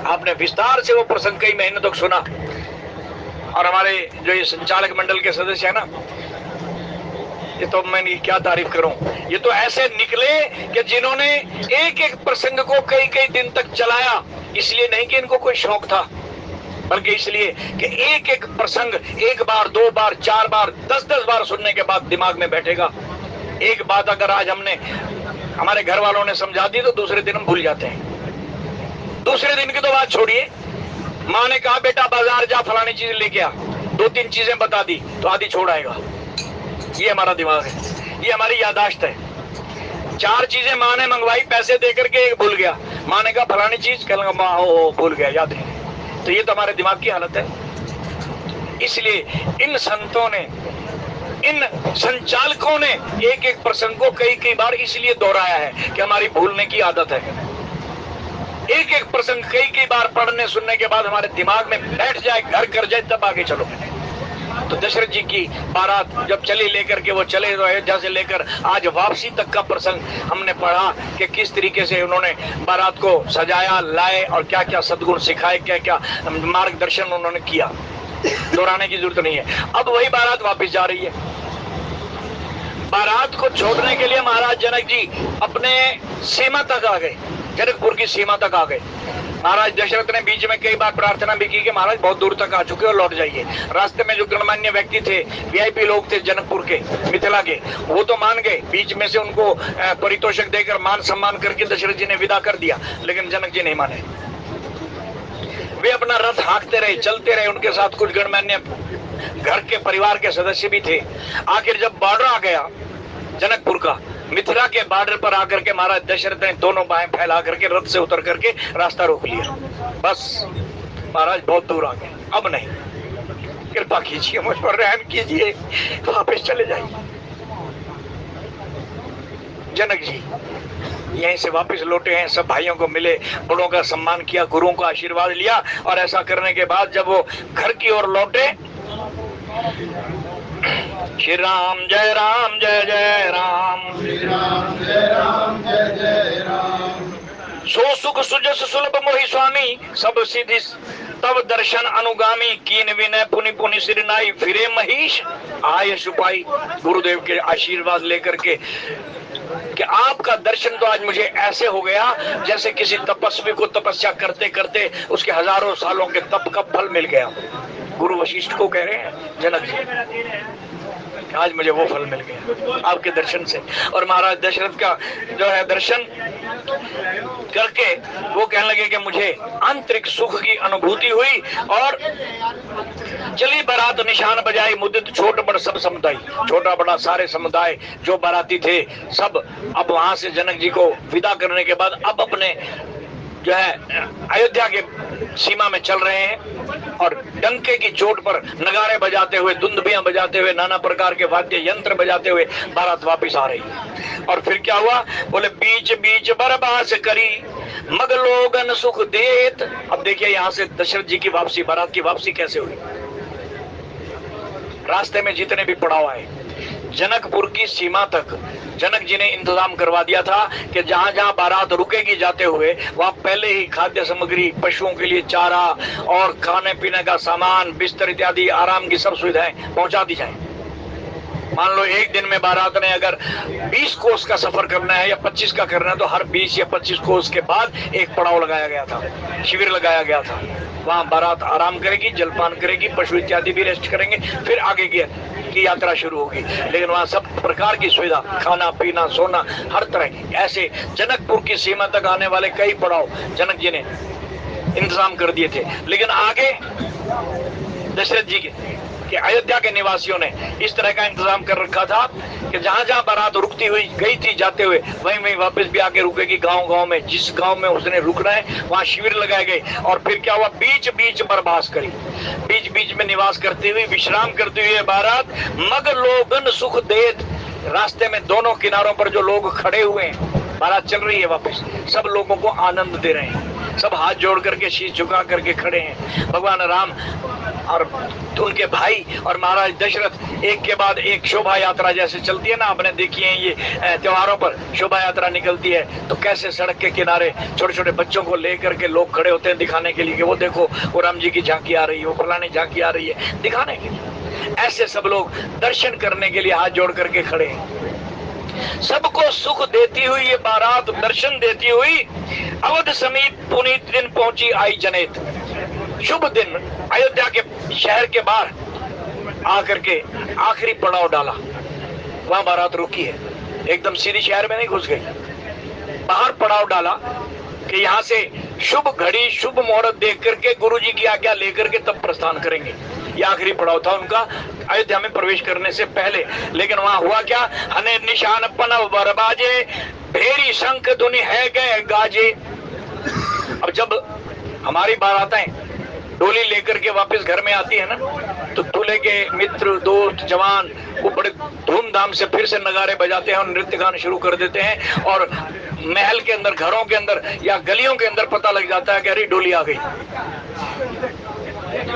आपने विस्तार से वो प्रसंग कई महीने तक सुना। और हमारे जो ये संचालक मंडल के सदस्य है ना, ये तो मैं क्या तारीफ करूं, ये तो ऐसे निकले कि जिन्होंने एक एक प्रसंग को कई कई दिन तक चलाया। इसलिए नहीं कि इनको कोई शौक था, बल्कि इसलिए कि एक एक प्रसंग एक बार, दो बार, चार बार, 10-10 बार सुनने के बाद दिमाग में बैठेगा। एक बात अगर आज हमने, हमारे घर वालों ने समझा दी तो दूसरे दिन हम भूल जाते हैं। दूसरे दिन की तो बात छोड़िए, माँ ने कहा बेटा बाजार जा फलानी चीज लेके आ, 2-3 चीजें बता दी तो आधी छोड़ आएगा। ये हमारा दिमाग है, ये हमारी याददाश्त है। 4 चीजें माँ ने मंगवाई, पैसे देकर के एक भूल गया। माँ ने कहा फलानी चीज, कह लगा माँ हो भूल गया, याद नहीं। तो ये तो हमारे दिमाग की हालत है। इसलिए इन संतों ने, इन संचालकों ने एक एक प्रसंग को कई कई बार इसलिए दोहराया है कि हमारी भूलने की आदत है। एक एक प्रसंग कई कई बार पढ़ने सुनने के बाद हमारे दिमाग में बैठ जाए, घर कर जाए, तब आगे चलो। तो दशरथ जी की बारात जब चली लेकर के वो चले, तो अयोध्या से लेकर आज वापसी तक का प्रसंग हमने पढ़ा कि किस तरीके से उन्होंने बारात को सजाया, लाए और क्या क्या सद्गुण सिखाए, क्या क्या मार्गदर्शन उन्होंने किया। दोहराने की जरूरत नहीं है। अब वही बारात वापस जा रही है। बारात को छोड़ने के लिए महाराज जनक जी अपने सीमा तक आ गए, जनकपुर की सीमा तक आ गए। महाराज दशरथ ने बीच में कई बार प्रार्थना भी की कि महाराज बहुत दूर तक आ चुके हो, लौट जाइए। रास्ते में जो गणमान्य व्यक्ति थे, वीआईपी लोग थे जनकपुर के, मिथिला के, वो तो मान गए। बीच में से उनको पारितोषिक देकर मान सम्मान करके दशरथ जी ने विदा कर दिया, लेकिन जनक जी नहीं माने। वे अपना रथ हाँकते रहे, चलते रहे। उनके साथ कुछ गणमान्य घर के परिवार के सदस्य भी थे। आखिर जब बॉर्डर आ गया जनकपुर का, मिथिला के बॉर्डर पर आकर के महाराज दशरथ ने दोनों बाहें फैला करके रथ से उतर करके रास्ता रोक लिया। बस महाराज बहुत दूर आ गए, अब नहीं, कृपा कीजिए, मुझ पर रहम कीजिए, वापस चले जाइए। जनक जी यहीं से वापस लौटे हैं, सब भाइयों को मिले, बड़ों का सम्मान किया, गुरुओं का आशीर्वाद लिया। और ऐसा करने के बाद जब वो घर की ओर लौटे, श्री राम जय राम जय जय राम, श्री राम जय राम जय जय राम। सो सुख सुजस सुलभ मोहि स्वामी, सब सिद्धि तब दर्शन अनुगामी। कीन विनय पुनि पुनि सिर नाई, फिरे महिष आय सुपाई। गुरुदेव के आशीर्वाद लेकर के कि आपका दर्शन तो आज मुझे ऐसे हो गया जैसे किसी तपस्वी को तपस्या करते करते उसके हजारों सालों के तप का फल मिल गया। गुरु वशिष्ठ को कह रहे हैं जनक जी, आज मुझे वो फल मिल गया आपके दर्शन से। और महाराज दशरथ का जो है दर्शन करके वो कहने लगे कि मुझे आंतरिक सुख की अनुभूति हुई। और चली बारात निशान बजाई, मुद्दत छोट बड़ सब समुदाय, छोटा बड़ा सारे समुदाय जो बाराती थे सब अब वहां से जनक जी को विदा करने के बाद अब अपने जो है अयोध्या के सीमा में चल रहे हैं। और डंके की चोट पर नगारे बजाते हुए, दुंदुभियां बजाते हुए, नाना प्रकार के वाद्य यंत्र बजाते हुए बारात वापस आ रही है। और फिर क्या हुआ, बोले बीच बीच बरबास करी, मग लोगन सुख देत। अब देखिए यहां से दशरथ जी की वापसी, बारात की वापसी कैसे हुई। रास्ते में जितने भी पड़ाव आए, जनकपुर की सीमा तक जनक जी ने इंतजाम करवा दिया था कि जहां जहां बारात रुकेगी जाते हुए वहां पहले ही खाद्य सामग्री, पशुओं के लिए चारा और खाने पीने का सामान, बिस्तर इत्यादि आराम की सब सुविधाएं पहुंचा दी जाए। मान लो एक दिन में बारात ने अगर 20 कोस का सफर करना है या 25 का करना है तो हर 20 या 25 कोस के बाद एक पड़ाव लगाया गया था, शिविर लगाया गया था। वहां बारात आराम करेगी, जलपान करेगी, पशु इत्यादि भी रेस्ट करेंगे, फिर आगे की यात्रा शुरू होगी। लेकिन वहां सब प्रकार की सुविधा, खाना पीना सोना हर तरह की, ऐसे जनकपुर की सीमा तक आने वाले कई पड़ाव जनक जी ने इंतजाम कर दिए थे। लेकिन आगे दशरथ जी के अयोध्या के निवासियों ने इस तरह का इंतजाम कर रखा था कि जहां जहां बारात रुकती हुई गई थी जाते हुए वहीं वहीं वापस भी आके रुकेगी। गांव गांव में जिस गांव में उसने रुकना है वहां शिविर लगाए गए। और फिर क्या हुआ, बीच बीच बर्बास करी, बीच बीच में निवास करती हुई, विश्राम करती हुई बारात मग लोगन सुख देत। रास्ते में दोनों किनारों पर जो लोग खड़े हुए हैं, बारात चल रही है वापस, सब लोगों को आनंद दे रहे हैं, सब हाथ जोड़ करके शीश झुका करके खड़े हैं। भगवान राम और उनके भाई और महाराज दशरथ एक के बाद एक शोभा यात्रा जैसे चलती है ना, आपने देखी है ये त्योहारों पर शोभा यात्रा निकलती है तो कैसे सड़क के किनारे छोटे छोटे बच्चों को लेकर के लोग खड़े होते हैं दिखाने के लिए कि वो देखो वो राम जी की झांकी आ रही है, वो फलानी झांकी आ रही है, दिखाने के लिए। ऐसे सब लोग दर्शन करने के लिए हाथ जोड़ करके खड़े हैं। सबको सुख देती हुई ये बारात दर्शन देती हुई अवध समीप पुनीत दिन पहुंची आई जनेत। शुभ दिन अयोध्या के शहर के बाहर आकर के आखिरी पड़ाव डाला, वहां बारात रुकी है, एकदम सीधी शहर में नहीं घुस गई, बाहर पड़ाव डाला कि यहाँ से शुभ घड़ी शुभ मुहूर्त देख करके गुरु जी की आज्ञा लेकर के तब प्रस्थान करेंगे। ये आखिरी पड़ाव था उनका अयोध्या में प्रवेश करने से पहले। लेकिन वहां हुआ क्या, हने निशान पनव बरबाजे, भेरी शंख धुनि है गए गाजे। अब जब हमारी बारातें डोली लेकर के वापस घर में आती है ना, तो दूल्हे के मित्र दोस्त जवान वो बड़े धूमधाम से फिर से नगारे बजाते हैं और नृत्य गान शुरू कर देते हैं। और महल के अंदर, घरों के अंदर या गलियों के अंदर पता लग जाता है कि अरे डोली आ गई,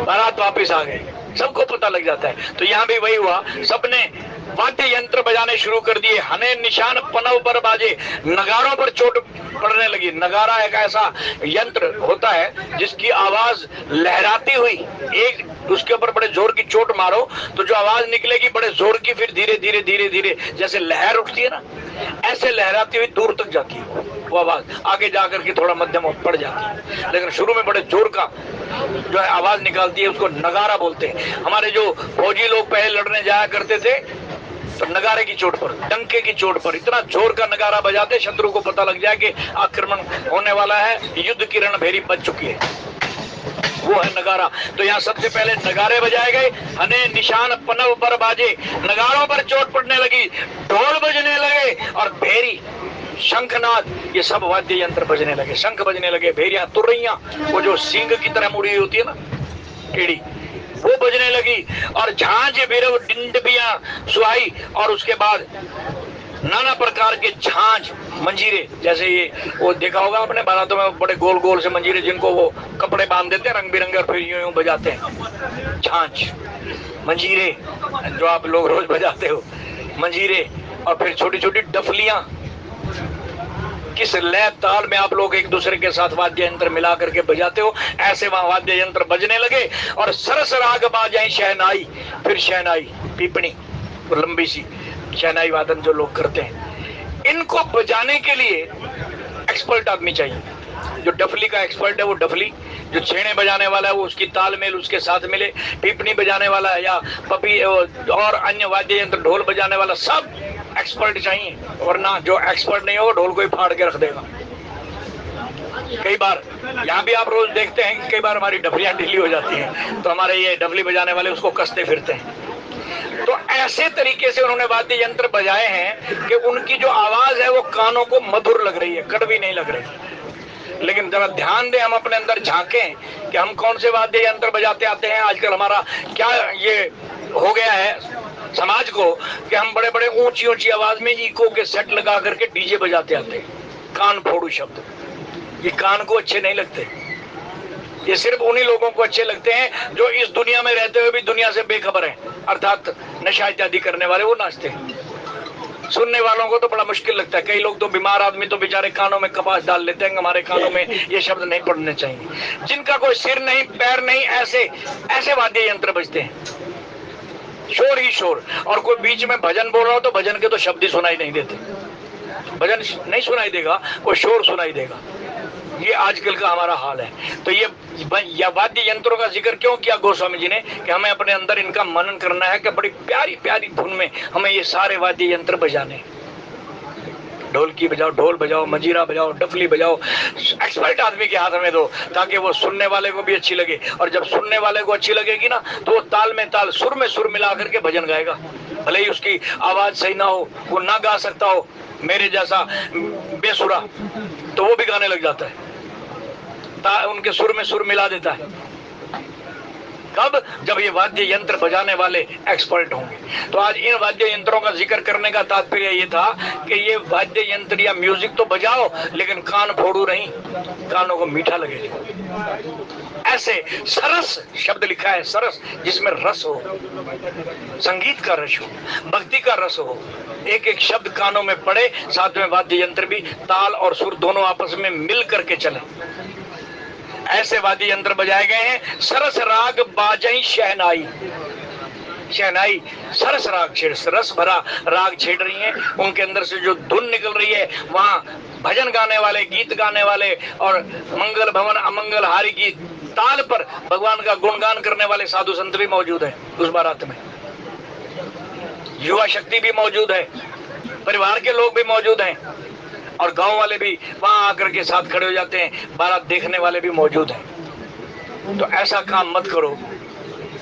बारात वापस आ गई, सबको पता लग जाता है। तो यहाँ भी वही हुआ, सबने वाद्य यंत्र बजाने शुरू कर दिए। हने निशान पनव पर बाजे, नगारों पर चोट पड़ने लगी। नगारा एक ऐसा यंत्र होता है जिसकी आवाज लहराती हुई, एक उसके ऊपर बड़े जोर की चोट मारो तो जो आवाज निकलेगी बड़े जोर की, फिर धीरे धीरे धीरे धीरे जैसे लहर उठती है ना, ऐसे लहराती हुई दूर तक जाती है वो आवाज, आगे जाकर के थोड़ा मध्यम पड़ जाती है। लेकिन शुरू में बड़े जोर का जो है आवाज निकालती है, उसको नगारा बोलते हैं। हमारे जो फौजी लोग पहले लड़ने जाया करते थे तो नगारे की चोट पर, डंके की चोट पर इतना जोर का नगारा बजाते शत्रु को पता लग जाए कि आक्रमण होने वाला है, युद्ध की रणभेरी बज चुकी है, वो है नगारा। तो यहाँ सबसे पहले नगारे बजाए गए। हने निशान पनव पर बाजे, नगारों पर चोट पड़ने लगी, ढोल बजने लगे और भेरी शंखनाद, ये सब वाद्य यंत्र बजने लगे, शंख बजने लगे, भेरियां, तुरैयां, वो जो सींग की तरह मुड़ी होती है ना टेढ़ी, वो बजने लगी, और झांझ बिरव डिंडबियां सुहाई। और उसके बाद नाना प्रकार के झांझ मंजीरे, जैसे ये वो देखा होगा आपने बारातों में बड़े गोल गोल से मंजीरे जिनको वो कपड़े बांध देते हैं रंग बिरंगे और फिर यूं यूं बजाते हैं, झांझ मंजीरे जो आप लोग रोज बजाते हो, मंजीरे। और फिर छोटी छोटी डफलियां, किस लय ताल में आप लोग एक दूसरे के साथ वाद्य यंत्र मिला करके बजाते हो, ऐसे वहां वाद्य यंत्र बजने लगे। और सरस राग बाजाई शहनाई, फिर शहनाई, पीपनी, लंबी सी शहनाई वादन जो लोग करते हैं, इनको बजाने के लिए एक्सपर्ट आदमी चाहिए। जो डफली का एक्सपर्ट है वो डफली, जो छेने बजाने वाला है वो उसकी तालमेल उसके साथ मिले, पीपनी बजाने वाला या पपी और अन्य वाद्य यंत्र ढोल बजाने वाला, सब एक्सपर्ट चाहिए, वरना जो एक्सपर्ट नहीं हो ढोल को ही फाड़ के रख देगा। कई बार यहाँ भी आप रोज देखते हैं कि कई बार हमारी डफलियां ढीली हो जाती हैं तो हमारे ये डफली बजाने वाले उसको कसते फिरते हैं। तो ऐसे तरीके से उन्होंने वाद्य यंत्र बजाए हैं कि उनकी जो आवाज है वो कानों को मधुर लग रही है, कड़वी नहीं लग रही। लेकिन जरा ध्यान दें, हम अपने अंदर झांकें कि हम कौन से वाद्य यंत्र बजाते आते हैं। आजकल हमारा क्या ये हो गया है समाज को कि हम बड़े बड़े ऊंची ऊंची आवाज में इको के सेट लगा करके डीजे बजाते आते हैं, कान फोड़ू शब्द। ये कान को अच्छे नहीं लगते, ये सिर्फ उन्हीं लोगों को अच्छे लगते हैं जो इस दुनिया में रहते हुए भी दुनिया से बेखबर हैं, अर्थात नशा इत्यादि करने वाले, वो नाचते हैं। सुनने वालों को तो बड़ा मुश्किल लगता है। कई लोग तो, बीमार आदमी तो बेचारे कानों में कपास डाल लेते हैं, हमारे कानों में ये शब्द नहीं पढ़ने चाहिए। जिनका कोई सिर नहीं पैर नहीं, ऐसे ऐसे वाद्य यंत्र बजते हैं, शोर ही शोर। और कोई बीच में भजन बोल रहा हो तो भजन के तो शब्द ही सुनाई नहीं देते, भजन नहीं सुनाई देगा, वो शोर सुनाई देगा। ये आजकल का हमारा हाल है। तो ये वाद्य यंत्रों का जिक्र क्यों किया गोस्वामी जी ने, कि हमें अपने अंदर इनका मनन करना है कि बड़ी प्यारी प्यारी धुन में हमें ये सारे वाद्य यंत्र बजाने। ढोलकी बजाओ, ढोल बजाओ, मंजीरा बजाओ, डफली बजाओ, एक्सपर्ट आदमी के हाथ में दो, ताकि वो सुनने वाले को भी अच्छी लगे। और जब सुनने वाले को अच्छी लगेगी ना, तो वो ताल में ताल, सुर में सुर मिला करके भजन गाएगा। भले ही उसकी आवाज सही ना हो, वो ना गा सकता हो मेरे जैसा बेसुरा, तो वो भी गाने लग जाता है, उनके सुर में सुर मिला देता है। कब? जब ये वाद्य यंत्र बजाने वाले एक्सपर्ट होंगे। तो आज इन वाद्य यंत्रों का जिक्र करने का तात्पर्य ये था कि ये वाद्य यंत्र या म्यूजिक तो बजाओ, लेकिन कान फोड़ू नहीं, कानों को मीठा लगे। ऐसे सरस शब्द लिखा है, सरस, जिसमें रस हो, संगीत का रस हो, भक्ति का रस हो। एक एक शब्द कानों में पड़े, साथ में वाद्य यंत्र भी, ताल और सुर दोनों आपस में मिल करके चले। ऐसे वाद्य यंत्र बजाए गए हैं। सरस राग बाजई शहनाई, शहनाई सरस राग छेड़, सरस भरा राग छेड़ रही हैं। उनके अंदर से जो धुन निकल रही है, वहां भजन गाने वाले, गीत गाने वाले और मंगल भवन अमंगल हारी की ताल पर भगवान का गुणगान करने वाले साधु संत भी मौजूद है उस बारात में। युवा शक्ति भी मौजूद है, परिवार के लोग भी मौजूद हैं, और गांव वाले भी वहां आकर के साथ खड़े हो जाते हैं, बारात देखने वाले भी मौजूद हैं। तो ऐसा काम मत करो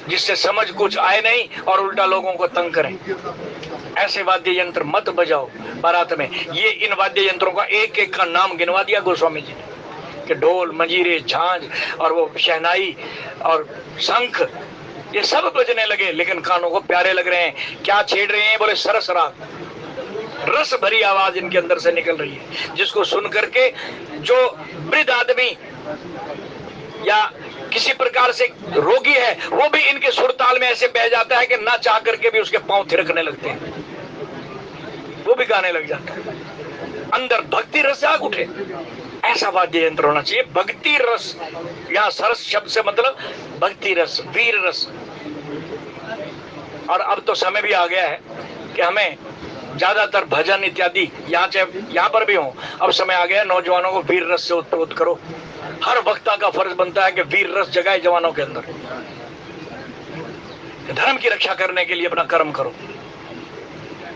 जिससे समझ कुछ आए नहीं और उल्टा लोगों को तंग करें। ऐसे वाद्य यंत्र मत बजाओ बारात में। ये इन वाद्य यंत्रों का एक एक का नाम गिनवा दिया गोस्वामी जी ने, कि ढोल, मंजीरे, झांझ और वो शहनाई और शंख, ये सब बजने लगे, लेकिन कानों को प्यारे लग रहे हैं। क्या छेड़ रहे हैं? बोले सरस राग, रस भरी आवाज इनके अंदर से निकल रही है, जिसको सुन करके जो वृद्ध आदमी या किसी प्रकार से रोगी है, वो भी इनके सुर ताल में ऐसे बह जाता है कि ना चाह करके भी उसके पांव थिरकने लगते हैं, वो भी गाने लग जाता है। अंदर भक्ति रस जाग उठे, ऐसा वाद्य यंत्र होना चाहिए। भक्ति रस, यहाँ सरस शब्द से मतलब भक्ति रस, वीर रस। और अब तो समय भी आ गया है कि हमें ज्यादातर भजन इत्यादि यहाँ पर भी हो, अब समय आ गया नौजवानों को वीर रस से उत्प्रोत करो। हर वक्ता का फर्ज बनता है कि वीर रस जगाए जवानों के अंदर। धर्म की रक्षा करने के लिए अपना कर्म करो,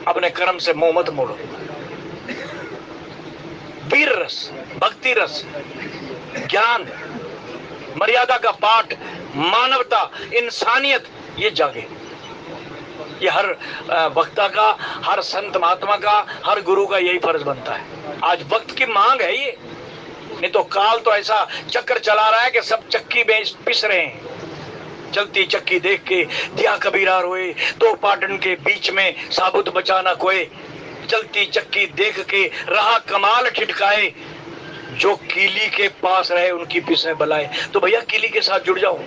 अपने कर्म से मुंह मत मोड़ो। वीर रस, भक्ति रस, ज्ञान, मर्यादा का पाठ, मानवता, इंसानियत, ये जागे। ये हर वक्ता का, हर संत महात्मा का, हर गुरु का यही फर्ज बनता है। आज वक्त की मांग है ये, नहीं तो काल तो ऐसा चक्कर चला रहा है कि सब चक्की में पिस रहे हैं। चलती चक्की देख के दिया कबीरा रोए, दो पाटन के बीच में साबुत बचाना कोई। चलती चक्की देख के रहा कमाल ठिठकाए, जो कीली के पास रहे उनकी पिसे बलाए। तो भैया कीली के साथ जुड़ जाओ,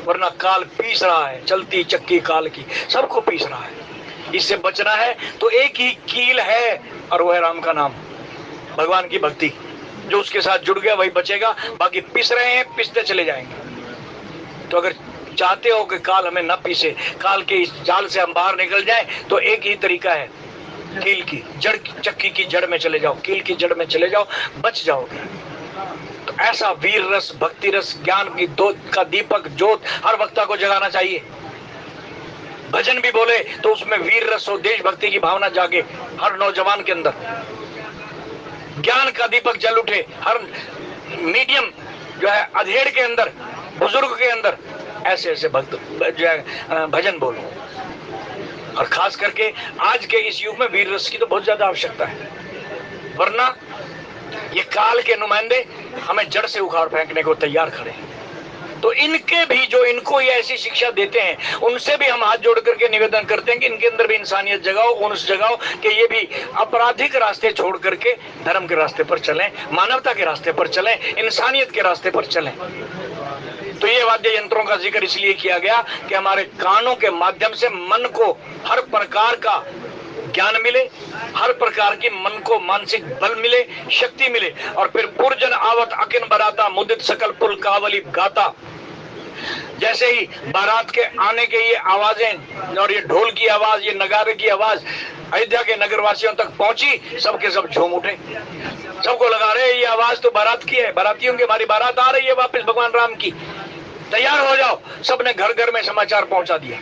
वरना काल पीस रहा है। चलती चक्की काल की सबको पीस रहा है। इससे बचना है तो एक ही कील है, और वो है राम का नाम, भगवान की भक्ति। जो उसके साथ जुड़ गया वही बचेगा, बाकी पिस रहे हैं, पिसते चले जाएंगे। तो अगर चाहते हो कि काल हमें न पीसे, काल के इस जाल से हम बाहर निकल जाए, तो एक ही तरीका है, कील की जड़, चक्की की जड़ में चले जाओ, कील की जड़ में चले जाओ, बच जाओगे। तो ऐसा वीर रस, भक्ति रस, ज्ञान की का दीपक ज्योत हर वक्ता को जगाना चाहिए। भजन भी बोले तो उसमें वीर रस हो, देशभक्ति की भावना जागे हर नौजवान के अंदर। ज्ञान का दीपक जल उठे हर मीडियम जो है अधेड़ के अंदर, बुजुर्ग के अंदर। ऐसे ऐसे भक्त जो है भजन बोलो। और खास करके आज के इस युग में वीर रस की तो बहुत ज्यादा आवश्यकता है, वरना ये काल के नुमाइंदे हमें जड़ से उखाड़ फेंकने को तैयार खड़े हैं। तो इनके भी, जो इनको ये ऐसी शिक्षा देते हैं, उनसे भी हम हाथ जोड़ करके निवेदन करते हैं कि इनके अंदर भी इंसानियत जगाओ, उन्स जगाओ कि ये भी आपराधिक रास्ते छोड़ करके धर्म के रास्ते पर चलें, मानवता के रास्ते पर चलें, इंसानियत के रास्ते पर चलें। तो ये वाद्य यंत्रों का जिक्र इसलिए किया गया कि हमारे कानों के माध्यम से मन को हर प्रकार का ज्ञान मिले, हर प्रकार की मन को मानसिक बल मिले, शक्ति मिले। और फिर पुरजन आवत अकिन बराता मुदित सकल पुल कावली गाता। जैसे ही बारात के आने के ये आवाजें और ये ढोल की आवाज, ये नगारे की आवाज अयोध्या के नगरवासियों तक पहुंची, सबके सब झूम उठे। सबको लगा रहे ये आवाज तो बारात की है, बारातियों की हमारी बारात आ रही है वापस भगवान राम की, तैयार हो जाओ। सबने घर घर में समाचार पहुंचा दिया,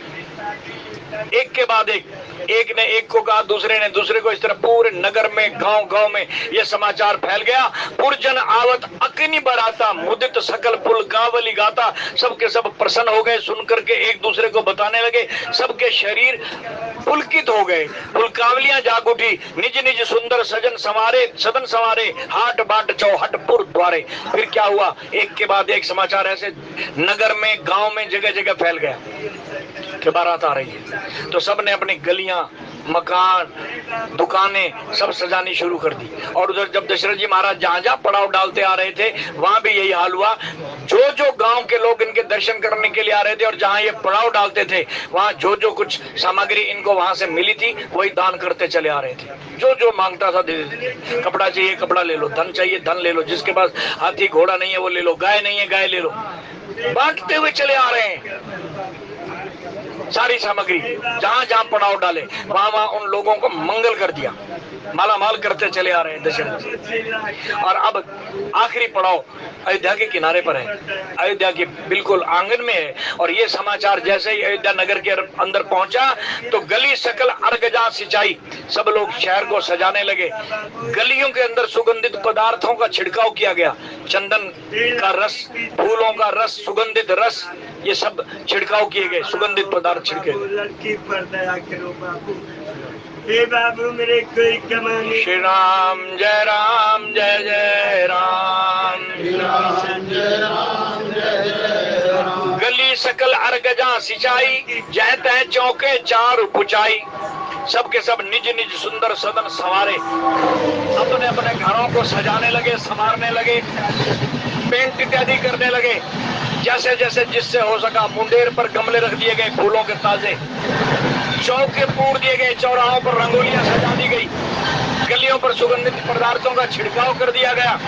एक के बाद एक ने एक को कहा, दूसरे ने दूसरे को, इस तरह पूरे नगर में, गांव गांव में ये समाचार फैल गया। पुरजन आवत अग्नि बराता मुदित सकल पुल कावली गाता। सबके सब प्रसन्न हो गए, सुनकर के एक दूसरे को बताने लगे। सबके शरीर पुलकित हो गए, पुलकावलियां जाग उठी। निज निज सुंदर सजन संवारे, सदन संवारे, हाट बाट चौहटपुर द्वारे। फिर क्या हुआ, एक के बाद एक समाचार ऐसे नगर में, गांव में, जगह जगह फैल गया कि बारात आ रही है। तो सबने अपनी गलियां, मकान, दुकानें सब सजानी शुरू कर दी। और उधर जब दशरथ जी महाराज जहां जहां पड़ाव डालते आ रहे थे, वहां भी यही हाल हुआ। जो जो गांव के लोग इनके दर्शन करने के लिए आ रहे थे और जहां ये पड़ाव डालते थे, वहां जो जो कुछ सामग्री इनको वहां से मिली थी, वही दान करते चले आ रहे थे। जो जो मांगता था दे देते थे। कपड़ा चाहिए कपड़ा ले लो, धन चाहिए धन ले लो, जिसके पास हाथी घोड़ा नहीं है वो ले लो, गाय नहीं है गाय ले लो। बांटते हुए चले आ रहे हैं सारी सामग्री। जहां जहां पड़ाव डाले वहां वहां उन लोगों को मंगल कर दिया, माला माल करते चले आ रहे हैं दशरथ। और अब आखिरी पड़ाव अयोध्या के किनारे पर है, अयोध्या के बिल्कुल आंगन में है। और ये समाचार जैसे ही अयोध्या नगर के अंदर पहुंचा तो गली सकल अर्गजा सिंचाई, सब लोग शहर को सजाने लगे। गलियों के अंदर सुगंधित पदार्थों का छिड़काव किया गया, चंदन का रस, फूलों का रस, सुगंधित रस, ये सब छिड़काव किए गए, सुगंधित पदार्थ छिड़के। लड़की पर दया करो बाबू, हे बाबू मेरे कोई कमाने। श्री राम जय राम जय जय राम, गली सकल अर्गजा सिंचाई, जह तह चौके चार पुचाई। सबके सब निज निज सुंदर सदन संवारे, अपने अपने घरों को सजाने लगे, संवारने लगे, पेंट इत्यादि करने लगे। जैसे जैसे जिससे हो सका, मुंडेर पर गमले रख दिए गए फूलों के ताजे, चौके पूर दिए गए, चौराहों पर रंगोलियां सजा दी गई, गलियों पर सुगंधित पदार्थों का छिड़काव कर दिया गया।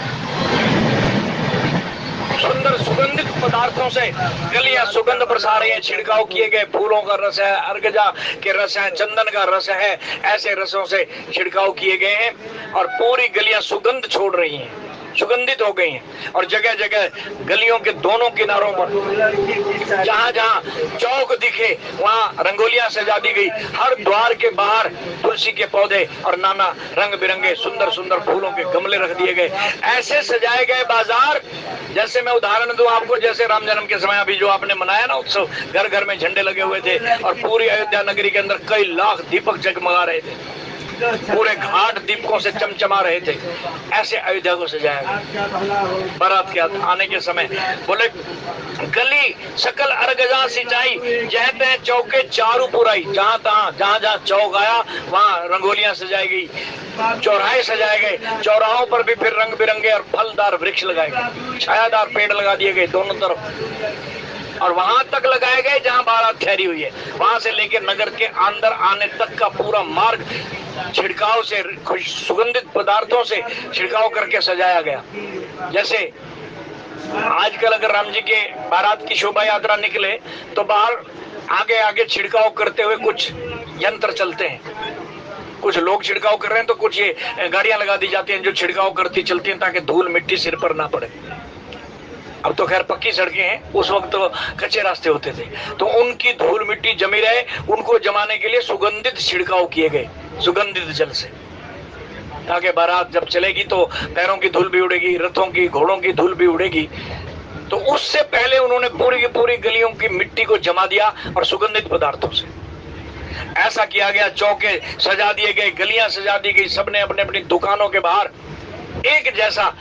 सुंदर सुगंधित पदार्थों से गलियां सुगंध बरसा रही हैं, छिड़काव किए गए, फूलों का रस है, अर्गजा के रस है, चंदन का रस है, ऐसे रसों से छिड़काव किए गए हैं। और पूरी गलियां सुगंध छोड़ रही हैं, सुगंधित हो गई हैं। और जगह जगह गलियों के दोनों किनारों पर जहां जहां चौक दिखे वहां रंगोलियां सजा दी गई। हर द्वार के बाहर तुलसी के पौधे और नाना रंग बिरंगे सुंदर सुंदर फूलों के गमले रख दिए गए। ऐसे सजाए गए बाजार, जैसे मैं उदाहरण दूं आपको, जैसे राम जन्म के समय अभी जो आपने मनाया ना उत्सव, घर घर में झंडे लगे हुए थे और पूरी अयोध्या नगरी के अंदर कई लाख दीपक जगमगा रहे थे, पूरे घाट दीपकों से चमचमा रहे थे। ऐसे अयोध्या को सजाया गया। बारात के आने के समय बोले, गली सकल अर्गजा सिंचाई, जह तह चौके चारू पुराई। जहां जहां चौक आया वहां रंगोलियां सजाई गई, चौराहे सजाए गए, चौराहों पर भी फिर रंग बिरंगे और फलदार वृक्ष लगाए गए, छायादार पेड़ लगा दिए गए दोनों तरफ। और वहां तक लगाए गए जहां बारात ठहरी हुई है, वहां से लेकर नगर के अंदर आने तक का पूरा मार्ग छिड़काव से, सुगंधित पदार्थों से छिड़काव करके सजाया गया। जैसे आजकल अगर राम जी के बारात की शोभा यात्रा निकले तो बाहर आगे आगे छिड़काव करते हुए कुछ यंत्र चलते हैं, कुछ लोग छिड़काव कर रहे हैं तो कुछ ये गाड़ियां लगा दी जाती हैं जो छिड़काव करती चलती हैं ताकि धूल मिट्टी सिर पर ना पड़े। अब तो खैर पक्की सड़कें हैं, उस वक्त तो कच्चे रास्ते होते थे, तो उनकी धूल मिट्टी जमी रहे, उनको जमाने के लिए सुगंधित छिड़काव किए गए, सुगंधित जल से, ताकि बारात जब चलेगी तो पैरों की धूल भी उड़ेगी, रथों की, घोड़ों की धूल भी उड़ेगी। तो उससे पहले उन्होंने पूरी की पूरी गलियों की मिट्टी को जमा दिया और सुगंधित पदार्थों से ऐसा किया गया। चौके सजा दिए गए, गलियां सजा दी गई, सबने अपने अपनी दुकानों के बाहर एक जैसा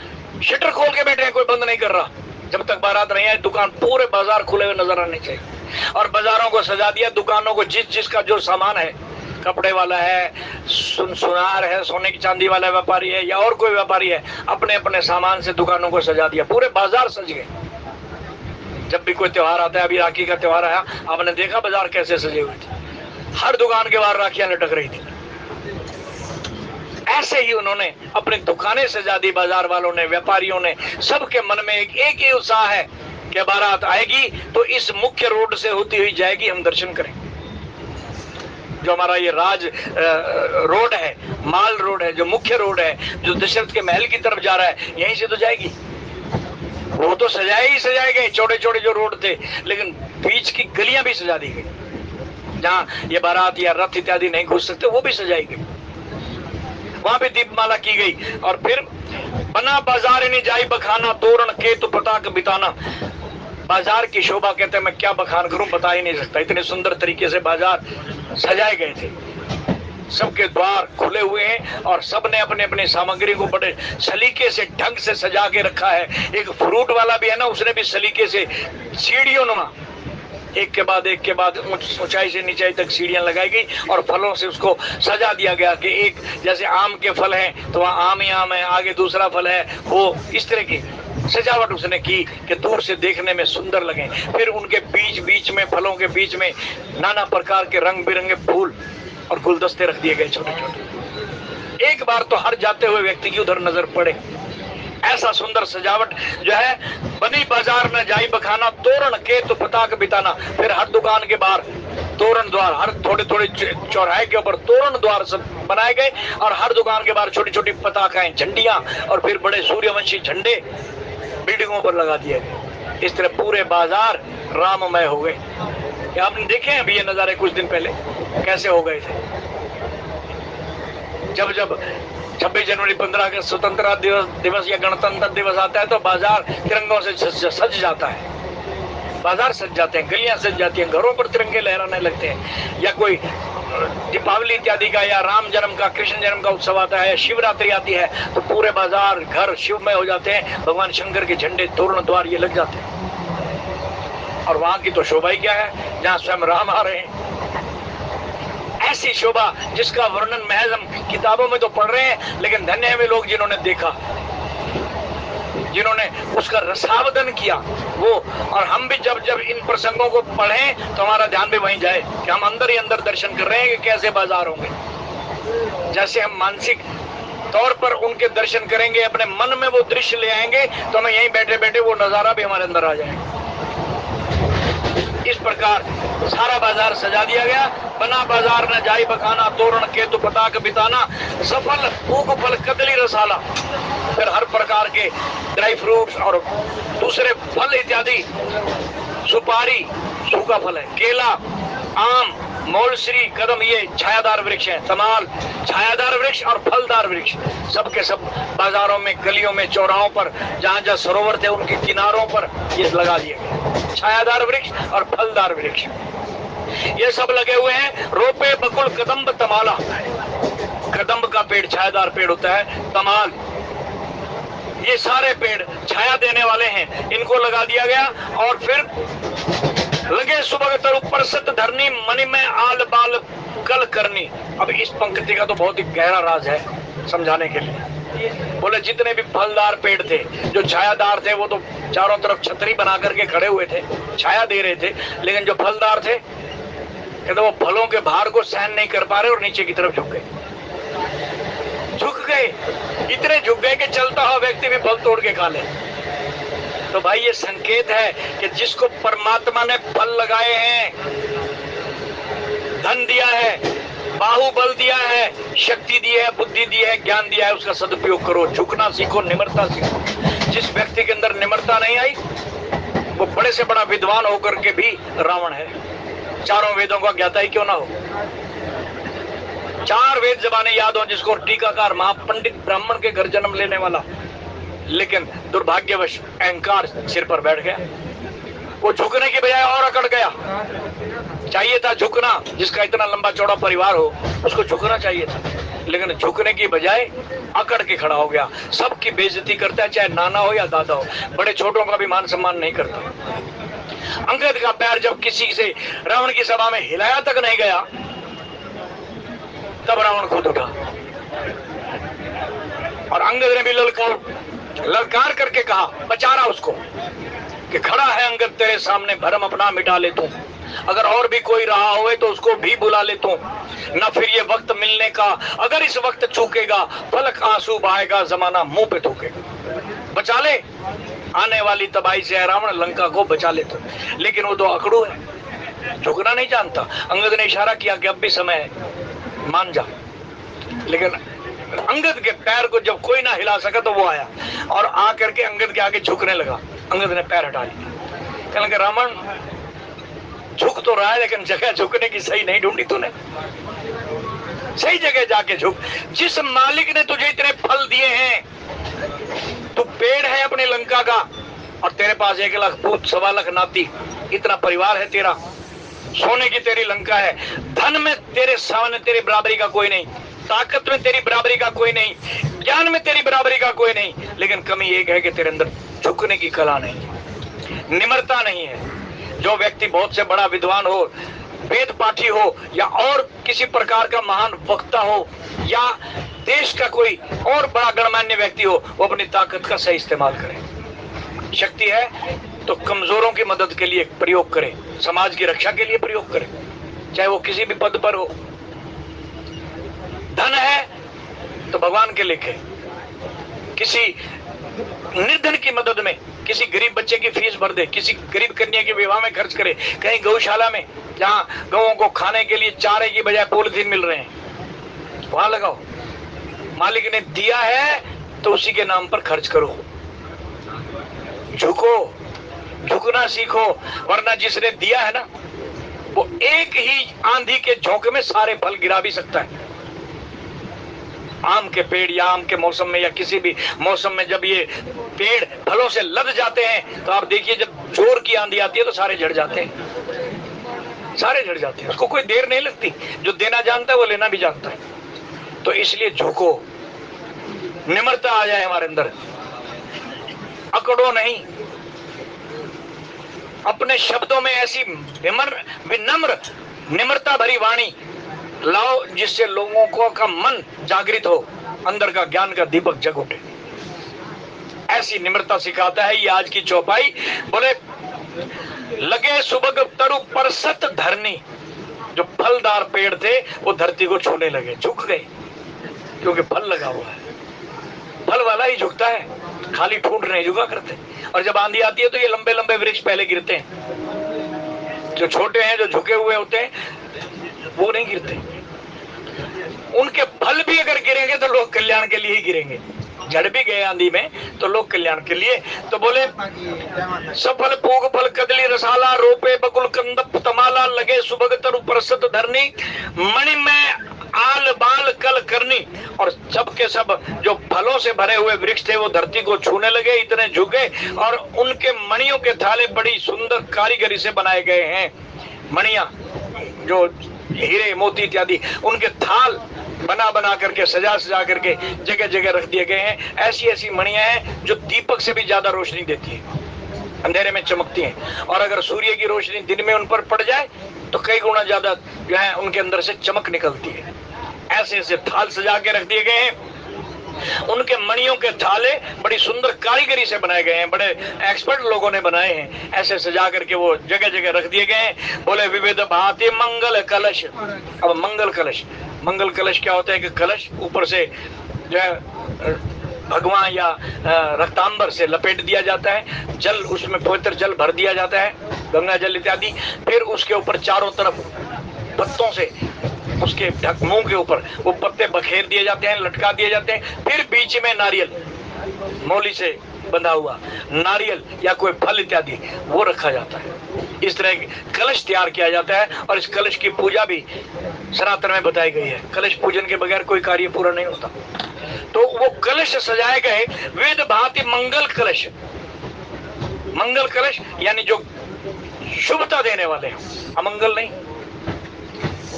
शटर खोल के बैठे हैं, कोई बंद नहीं कर रहा जब तक बारात नहीं आए। दुकान पूरे बाजार खुले हुए नजर आने चाहिए और बाजारों को सजा दिया। दुकानों को जिस जिसका जो सामान है, कपड़े वाला है, सुनार है, सोने की चांदी वाला व्यापारी है या और कोई व्यापारी है, अपने अपने सामान से दुकानों को सजा दिया। पूरे बाजार सज गए। जब भी कोई त्योहार आता है, अभी राखी का त्योहार आया, आपने देखा बाजार कैसे सजे हुए थे, हर दुकान के बाहर राखियां लटक रही थी। ऐसे ही उन्होंने अपनी दुकानें सजा दी, बाजार वालों ने, व्यापारियों ने। सबके मन में एक ही उत्साह है कि बारात आएगी तो इस मुख्य रोड से होती हुई जाएगी, हम दर्शन करेंगे। जो हमारा ये राज रोड है, माल रोड है, जो मुख्य रोड है, जो दशरथ के महल की तरफ जा रहा है, यहीं से तो जाएगी। वो तो सजाए ही सजाए गए छोटे छोटे जो रोड थे, लेकिन बीच की गलियां भी सजा दी गई, जहां ये बारात या रथ इत्यादि नहीं घुस सकते, वो भी सजाई गई। वहां भी दीपमाला की गई। और फिर बना बाजार नहीं जाई बखाना, तोरण केतु पताक बिताना। बाजार की शोभा, कहते हैं मैं क्या बखान करूं, बता ही नहीं सकता, इतने सुंदर तरीके से बाजार सजाए गए थे। सबके द्वार खुले हुए हैं और सबने अपने अपने सामग्री को बड़े सलीके से ढंग से सजा के रखा है। एक फ्रूट वाला भी है ना, उसने भी सलीके से सीढ़ियों नुमा एक के बाद ऊंचाई से नीचाई तक सीढ़ियां लगाई गई और फलों से उसको सजा दिया गया कि एक जैसे आम के फल हैं तो वहाँ आम ही आम है, आगे दूसरा फल है, वो इस तरह की सजावट उसने की कि दूर से देखने में सुंदर लगे। फिर उनके बीच बीच में, फलों के बीच में नाना प्रकार के रंग बिरंगे फूल और गुलदस्ते रख दिए गए छोटे छोटे। एक बार तो हर जाते हुए व्यक्ति की उधर नजर पड़े, ऐसा सुंदर सजावट जो है। बनी बाजार में जाई बखाना, तोरण केतु पताक बिताना। फिर हर दुकान के बाहर तोरण द्वार, हर थोड़े थोड़े चौराहे के ऊपर तोरण द्वार सब बनाए गए और हर दुकान के बाहर छोटी छोटी पताकाएं, झंडियां और फिर बड़े सूर्यवंशी झंडे बिल्डिंगों पर लगा दिए गए। इस तरह पूरे बाजार राममय हो गए। आपने देखे हैं अभी ये नजारे कुछ दिन पहले कैसे हो गए थे। जब 26 जनवरी, 15 अगस्त, स्वतंत्रता दिवस या गणतंत्र दिवस आता है तो बाजार तिरंगों से सज जाता है। बाजार सज जाते हैं, गलियां सज जाती हैं, घरों पर तिरंगे लहराने लगते हैं। या कोई दीपावली इत्यादि का या राम जन्म का, कृष्ण जन्म का उत्सव आता है, शिवरात्रि आती है तो पूरे बाजार घर शिवमय हो जाते हैं। भगवान शंकर के झंडे, तोरण द्वार ये लग जाते हैं। और वहां की तो शोभा ही क्या है, जहां स्वयं राम आ रहे हैं। ऐसी शोभा जिसका वर्णन महज हम किताबों में तो पढ़ रहे हैं, लेकिन धन्य है वे लोग जिन्होंने देखा, जिन्होंने उसका रसावदन किया वो। और हम भी जब इन प्रसंगों को पढ़ें तो हमारा ध्यान भी वहीं जाए कि हम अंदर ही अंदर दर्शन कर रहे हैं कि कैसे बाजार होंगे। जैसे हम मानसिक तौर पर उनके दर्शन करेंगे, अपने मन में वो दृश्य ले आएंगे तो हमें यहीं बैठे बैठे वो नजारा भी हमारे अंदर आ जाएगा। इस प्रकार सारा बाजार सजा दिया गया। बना बाजार न जाई बखाना, तोरण केतु पताक बिताना। सफल ऊख फल कदली रसाला। फिर हर प्रकार के ड्राई फ्रूट्स और दूसरे फल इत्यादि, सुपारी सूखा फल है, केला, आम, मोलश्री, कदम, ये छायादार वृक्ष हैं। तमाल छायादार वृक्ष और फलदार वृक्ष सबके सब बाजारों में, गलियों में, चौराहों पर, जहां जहां सरोवर थे उनके किनारों पर ये लगा दिए गए। छायादार वृक्ष और फलदार वृक्ष ये सब लगे हुए हैं। रोपे बकुल कदम्ब तमाला। कदम्ब का पेड़ छायादार पेड़ होता है, तमाल, ये सारे पेड़ छाया देने वाले हैं, इनको लगा दिया गया। और फिर लगे सुबह तरु परसत धरनी, मणि में आल बाल कल करनी। अब इस पंक्ति का तो बहुत ही गहरा राज है समझाने के लिए। बोले जितने भी फलदार पेड़ थे, जो छायादार थे, वो तो चारों तरफ छतरी बना करके खड़े हुए थे, छाया दे रहे थे। लेकिन जो फलदार थे, कहते वो फलों के भार को सहन नहीं कर पा रहे और नीचे की तरफ झुक गए, इतने झुक गए कि चलता हुआ व्यक्ति भी फल तोड़ के खा ले। तो भाई ये संकेत है कि जिसको परमात्मा ने फल लगाए हैं, धन दिया है, बाहुबल दिया है, शक्ति दी है, बुद्धि दी है, ज्ञान दिया है, उसका सदुपयोग करो। झुकना सीखो, निम्रता सीखो। जिस व्यक्ति के अंदर निम्रता नहीं आई वो बड़े से बड़ा विद्वान होकर के भी रावण है। चारों वेदों का ज्ञाता ही क्यों ना हो, 4 वेद जबाने याद हो, जिसको टीकाकार महापंडित ब्राह्मण के घर जन्म लेने वाला, लेकिन दुर्भाग्यवश अहंकार सिर पर बैठ गया। वो झुकने की बजाय और अकड़ गया। चाहिए था झुकना, जिसका इतना लंबा चौड़ा परिवार हो उसको झुकना चाहिए था, लेकिन झुकने की बजाय अकड़ के खड़ा हो गया। सबकी बेइज्जती करता है, चाहे नाना हो या दादा हो, बड़े छोटों का भी मान सम्मान नहीं करता। अंगद का पैर जब किसी से रावण की सभा में हिलाया तक नहीं गया, तब रावण खुद उठा और अंगद ने भी ललकार करके कहा, बचा रहा उसको कि खड़ा है अंगद तेरे सामने, भरम अपना मिटा ले तू, अगर और भी कोई रहा होए तो उसको भी बुला ले तू, न फिर ये वक्त मिलने का, अगर इस वक्त चूकेगा फलक आंसू बहाएगा, जमाना मुंह पे थूकेगा। बचा ले आने वाली तबाही से है रावण, लंका को बचा ले तू। लेकिन वो तो अकड़ू है, झुकना नहीं जानता। अंगद ने इशारा किया कि अब भी समय है, मान जा। लेकिन अंगद के पैर को जब कोई ना हिला सका तो वो आया और आकर के अंगद के आगे झुकने लगा। अंगद ने पैर हटा लिया, कहने लगा रावण झुक तो रहा है लेकिन जगह झुकने की सही नहीं ढूंढी तूने, सही जगह जाके झुक। जिस मालिक ने तुझे इतने फल दिए हैं, तू पेड़ है अपने लंका का और तेरे पास 1 लाख पूत 1.25 लाख नाती, इतना परिवार है तेरा, सोने की तेरी लंका है, धन में तेरे सामने तेरी बराबरी का कोई नहीं, ताकत में तेरी बराबरी का कोई नहीं, ज्ञान में तेरी बराबरी का कोई नहीं, लेकिन कमी एक है कि तेरे अंदर झुकने की कला नहीं है, निम्रता नहीं है। जो व्यक्ति बहुत से बड़ा विद्वान हो, वेद पाठी हो, या और किसी प्रकार का महान वक्ता हो, या देश का कोई और बड़ा गणमान्य व्यक्ति हो, वो अपनी ताकत का सही इस्तेमाल करे। शक्ति है तो कमजोरों की मदद के लिए प्रयोग करे, समाज की रक्षा के लिए प्रयोग करे, चाहे वो किसी भी पद पर हो। धन है तो भगवान के लेखे, किसी निर्धन की मदद में, किसी गरीब बच्चे की फीस भर दे, किसी गरीब कन्या के विवाह में खर्च करे, कहीं गौशाला में जहाँ गौओं को खाने के लिए चारे की बजाय पॉलिथीन मिल रहे हैं, वहां लगाओ। मालिक ने दिया है तो उसी के नाम पर खर्च करो, झुको, झुकना सीखो, वरना जिसने दिया है ना वो एक ही आंधी के झोंके में सारे फल गिरा भी सकता है। आम के पेड़ या आम के मौसम में या किसी भी मौसम में जब ये पेड़ फलों से लद जाते हैं तो आप देखिए जब जोर की आंधी आती है तो सारे झड़ जाते हैं, सारे झड़ जाते हैं। उसको कोई देर नहीं लगती, जो देना जानता है वो लेना भी जानता है। तो इसलिए झुको, निम्रता आ जाए हमारे अंदर, अकड़ो नहीं, अपने शब्दों में ऐसी विनम्र निम्रता भरी वाणी लाओ जिससे लोगों को का मन जागृत हो, अंदर का ज्ञान का दीपक जग उठे। ऐसी निम्रता सिखाता है ये आज की चौपाई। बोले लगे सुबग तरु परसत धरनी, जो फलदार पेड़ थे वो धरती को छूने लगे, झुक गए, क्योंकि फल लगा हुआ है। फल वाला ही झुकता है, खाली ठूंठ नहीं झुका करते। और जब आंधी आती है तो ये लंबे लंबे वृक्ष पहले गिरते हैं, जो छोटे हैं जो झुके हुए होते हैं वो नहीं गिरते। उनके फल भी अगर गिरेंगे तो लोग कल्याण के लिए ही गिरेंगे, झड़ भी गए आंधी में तो लोग कल्याण के लिए। तो बोले सफल पूग फल कदली रसाला, रोपे बकुल कंदप तमाला, लगे सुबग तरु परसत धरनी, मणि में आल बाल कल करनी। और सब के सब जो फलों से भरे हुए वृक्ष थे वो धरती को छूने लगे, इतने झुके, और उनके मणियों के थाले बड़ी सुंदर कारीगरी से बनाए गए हैं। मणियां जो हीरे मोती इत्यादि, उनके थाल बना बना करके सजा सजा करके जगह जगह रख दिए गए हैं। ऐसी ऐसी मणियां हैं जो दीपक से भी ज्यादा रोशनी देती है, अंधेरे में चमकती हैं, और अगर सूर्य की रोशनी दिन में उन पर पड़ जाए तो कई गुना ज्यादा जो है उनके अंदर से चमक निकलती है। ऐसे ऐसे थाल सजा के रख दिए गए हैं। उनके मणियों के थाले बड़ी सुंदर कारीगरी से बनाए गए हैं, बड़े एक्सपर्ट लोगों ने बनाए हैं, ऐसे सजा करके वो जगह जगह रख दिए गए हैं। बोले विविध भांति मंगल कलश। अब मंगल कलश, मंगल कलश क्या होता है कि कलश ऊपर से जो है भगवान या रक्तांबर से लपेट दिया जाता है, जल उसमें पवित्र जल भर दिया जाता है, गंगा जल इत्यादि, फिर उसके ऊपर चारों तरफ पत्तों से उसके मुंह के ऊपर वो पत्ते बखेर दिए जाते हैं, लटका दिए जाते हैं, फिर बीच में नारियल, मौली से बंधा हुआ नारियल या कोई फल इत्यादि वो रखा जाता है। इस तरह कलश तैयार किया जाता है, और इस कलश की पूजा भी सनातन में बताई गई है। कलश पूजन के बगैर कोई कार्य पूरा नहीं होता। तो वो कलश सजाए गए वेद भांति मंगल कलश। मंगल कलश यानी जो शुभता देने वाले हैं, अमंगल नहीं।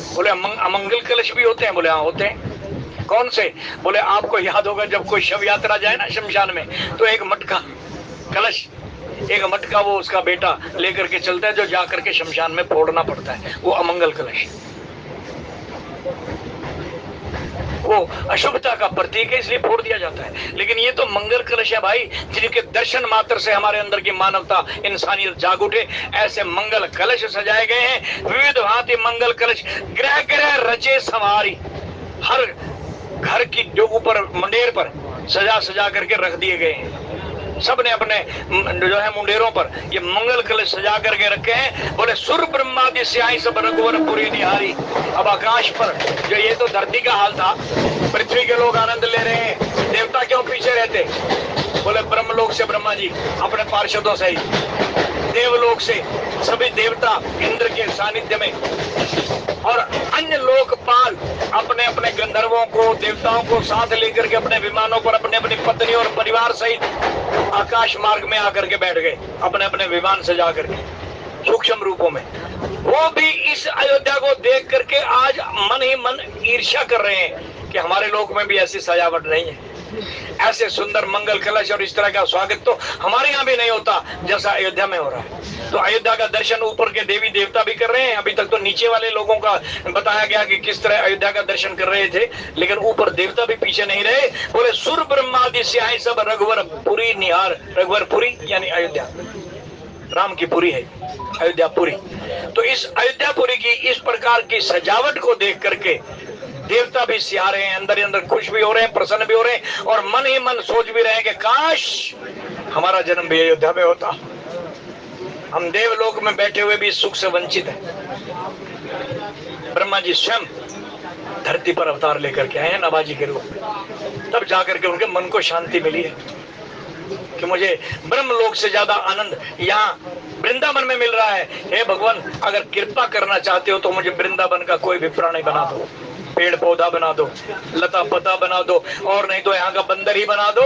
बोले अमंगल कलश भी होते हैं? बोले हाँ होते हैं। कौन से? बोले आपको याद होगा जब कोई शव यात्रा जाए ना शमशान में, तो एक मटका कलश, एक मटका वो उसका बेटा लेकर के चलता है, जो जा करके शमशान में फोड़ना पड़ता है, वो अमंगल कलश। वो अशुभता का प्रतीक है, इसलिए फोड़ दिया जाता है। लेकिन ये तो मंगल कलश है भाई, जिनके दर्शन मात्र से हमारे अंदर की मानवता, इंसानियत जाग उठे। ऐसे मंगल कलश सजाए गए हैं, विविध भांति मंगल कलश ग्रह ग्रह रचे सवारी, हर घर की जो ऊपर मुंडेर पर सजा सजा करके रख दिए गए हैं। सबने अपने जो है मुंडेरों पर ये मंगल कलश सजा करके रखे हैं। बोले सुर ब्रह्मादि स्याही सब रघुवर पुरी निहारी। अब आकाश पर जो, ये तो धरती का हाल था, पृथ्वी के लोग आनंद ले रहे हैं, देवता क्यों पीछे रहते? बोले ब्रह्मलोक से ब्रह्मा जी अपने पार्षदों से ही, देवलोक से सभी देवता इंद्र के सानिध्य में, और अन्य लोकपाल अपने अपने गंधर्वों को, देवताओं को साथ लेकर के अपने विमानों पर अपने अपनी पत्नी और परिवार सहित आकाश मार्ग में आकर के बैठ गए, अपने अपने विमान सजा करके सूक्ष्म रूपों में। वो भी इस अयोध्या को देख करके आज मन ही मन ईर्ष्या कर रहे हैं कि हमारे लोक में भी ऐसी सजावट नहीं है, ऐसे सुंदर मंगल कलश और इस तरह का स्वागत तो हमारे यहाँ भी नहीं होता जैसा अयोध्या में हो रहा है। तो अयोध्या का दर्शन ऊपर के देवी देवता भी कर रहे हैं। अभी तक तो नीचे वाले लोगों का बताया गया कि किस तरह अयोध्या का दर्शन कर रहे थे, लेकिन ऊपर देवता भी पीछे नहीं रहे। बोले सुर ब्रह्मादि स्याही सब रघुवर पुरी निहार। रघुवर पुरी यानी अयोध्या, राम की पुरी है अयोध्यापुरी। तो इस अयोध्यापुरी की इस प्रकार की सजावट को देख करके देवता भी सिया रहे हैं, अंदर ही अंदर खुश भी हो रहे हैं, प्रसन्न भी हो रहे हैं, और मन ही मन सोच भी रहे हैं कि काश हमारा जन्म भी अयोध्या में होता। हम देवलोक में बैठे हुए भी सुख से वंचित हैं। ब्रह्मा जी स्वयं धरती पर अवतार लेकर के आए हैं नाभाजी के रूप में, तब जाकर के उनके मन को शांति मिली है कि मुझे ब्रह्मलोक से ज्यादा आनंद यहाँ वृंदावन में मिल रहा है। हे भगवान, अगर कृपा करना चाहते हो तो मुझे वृंदावन का कोई भी प्राणी बना दो, पेड़ पौधा बना दो, लता पता बना दो, और नहीं तो यहाँ का बंदर ही बना दो,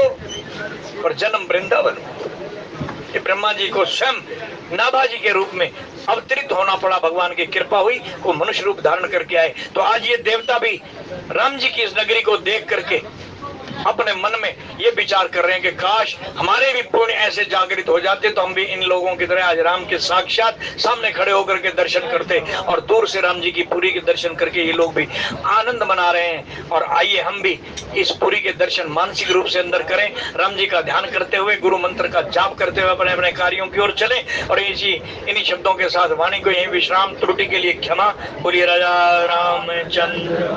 और जन्म वृंदावन। ये ब्रह्मा जी को स्वयं नाभाजी के रूप में अवतरित होना पड़ा, भगवान की कृपा हुई, वो मनुष्य रूप धारण करके आए। तो आज ये देवता भी राम जी की इस नगरी को देख करके अपने मन में ये विचार कर रहे हैं कि काश हमारे भी पुण्य ऐसे जागृत हो जाते तो हम भी इन लोगों की तरह आज राम के साक्षात सामने खड़े होकर के दर्शन करते, और दूर से राम जी की पुरी के दर्शन करके ये लोग भी आनंद मना रहे हैं। और आइए हम भी इस पुरी के दर्शन मानसिक रूप से अंदर करें, राम जी का ध्यान करते हुए, गुरु मंत्र का जाप करते हुए अपने अपने कार्यों की ओर चलें। और इन्हीं शब्दों के साथ वाणी को यही विश्राम, त्रुटि के लिए क्षमा। बोलिए राजा रामचंद्र।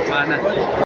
Mana?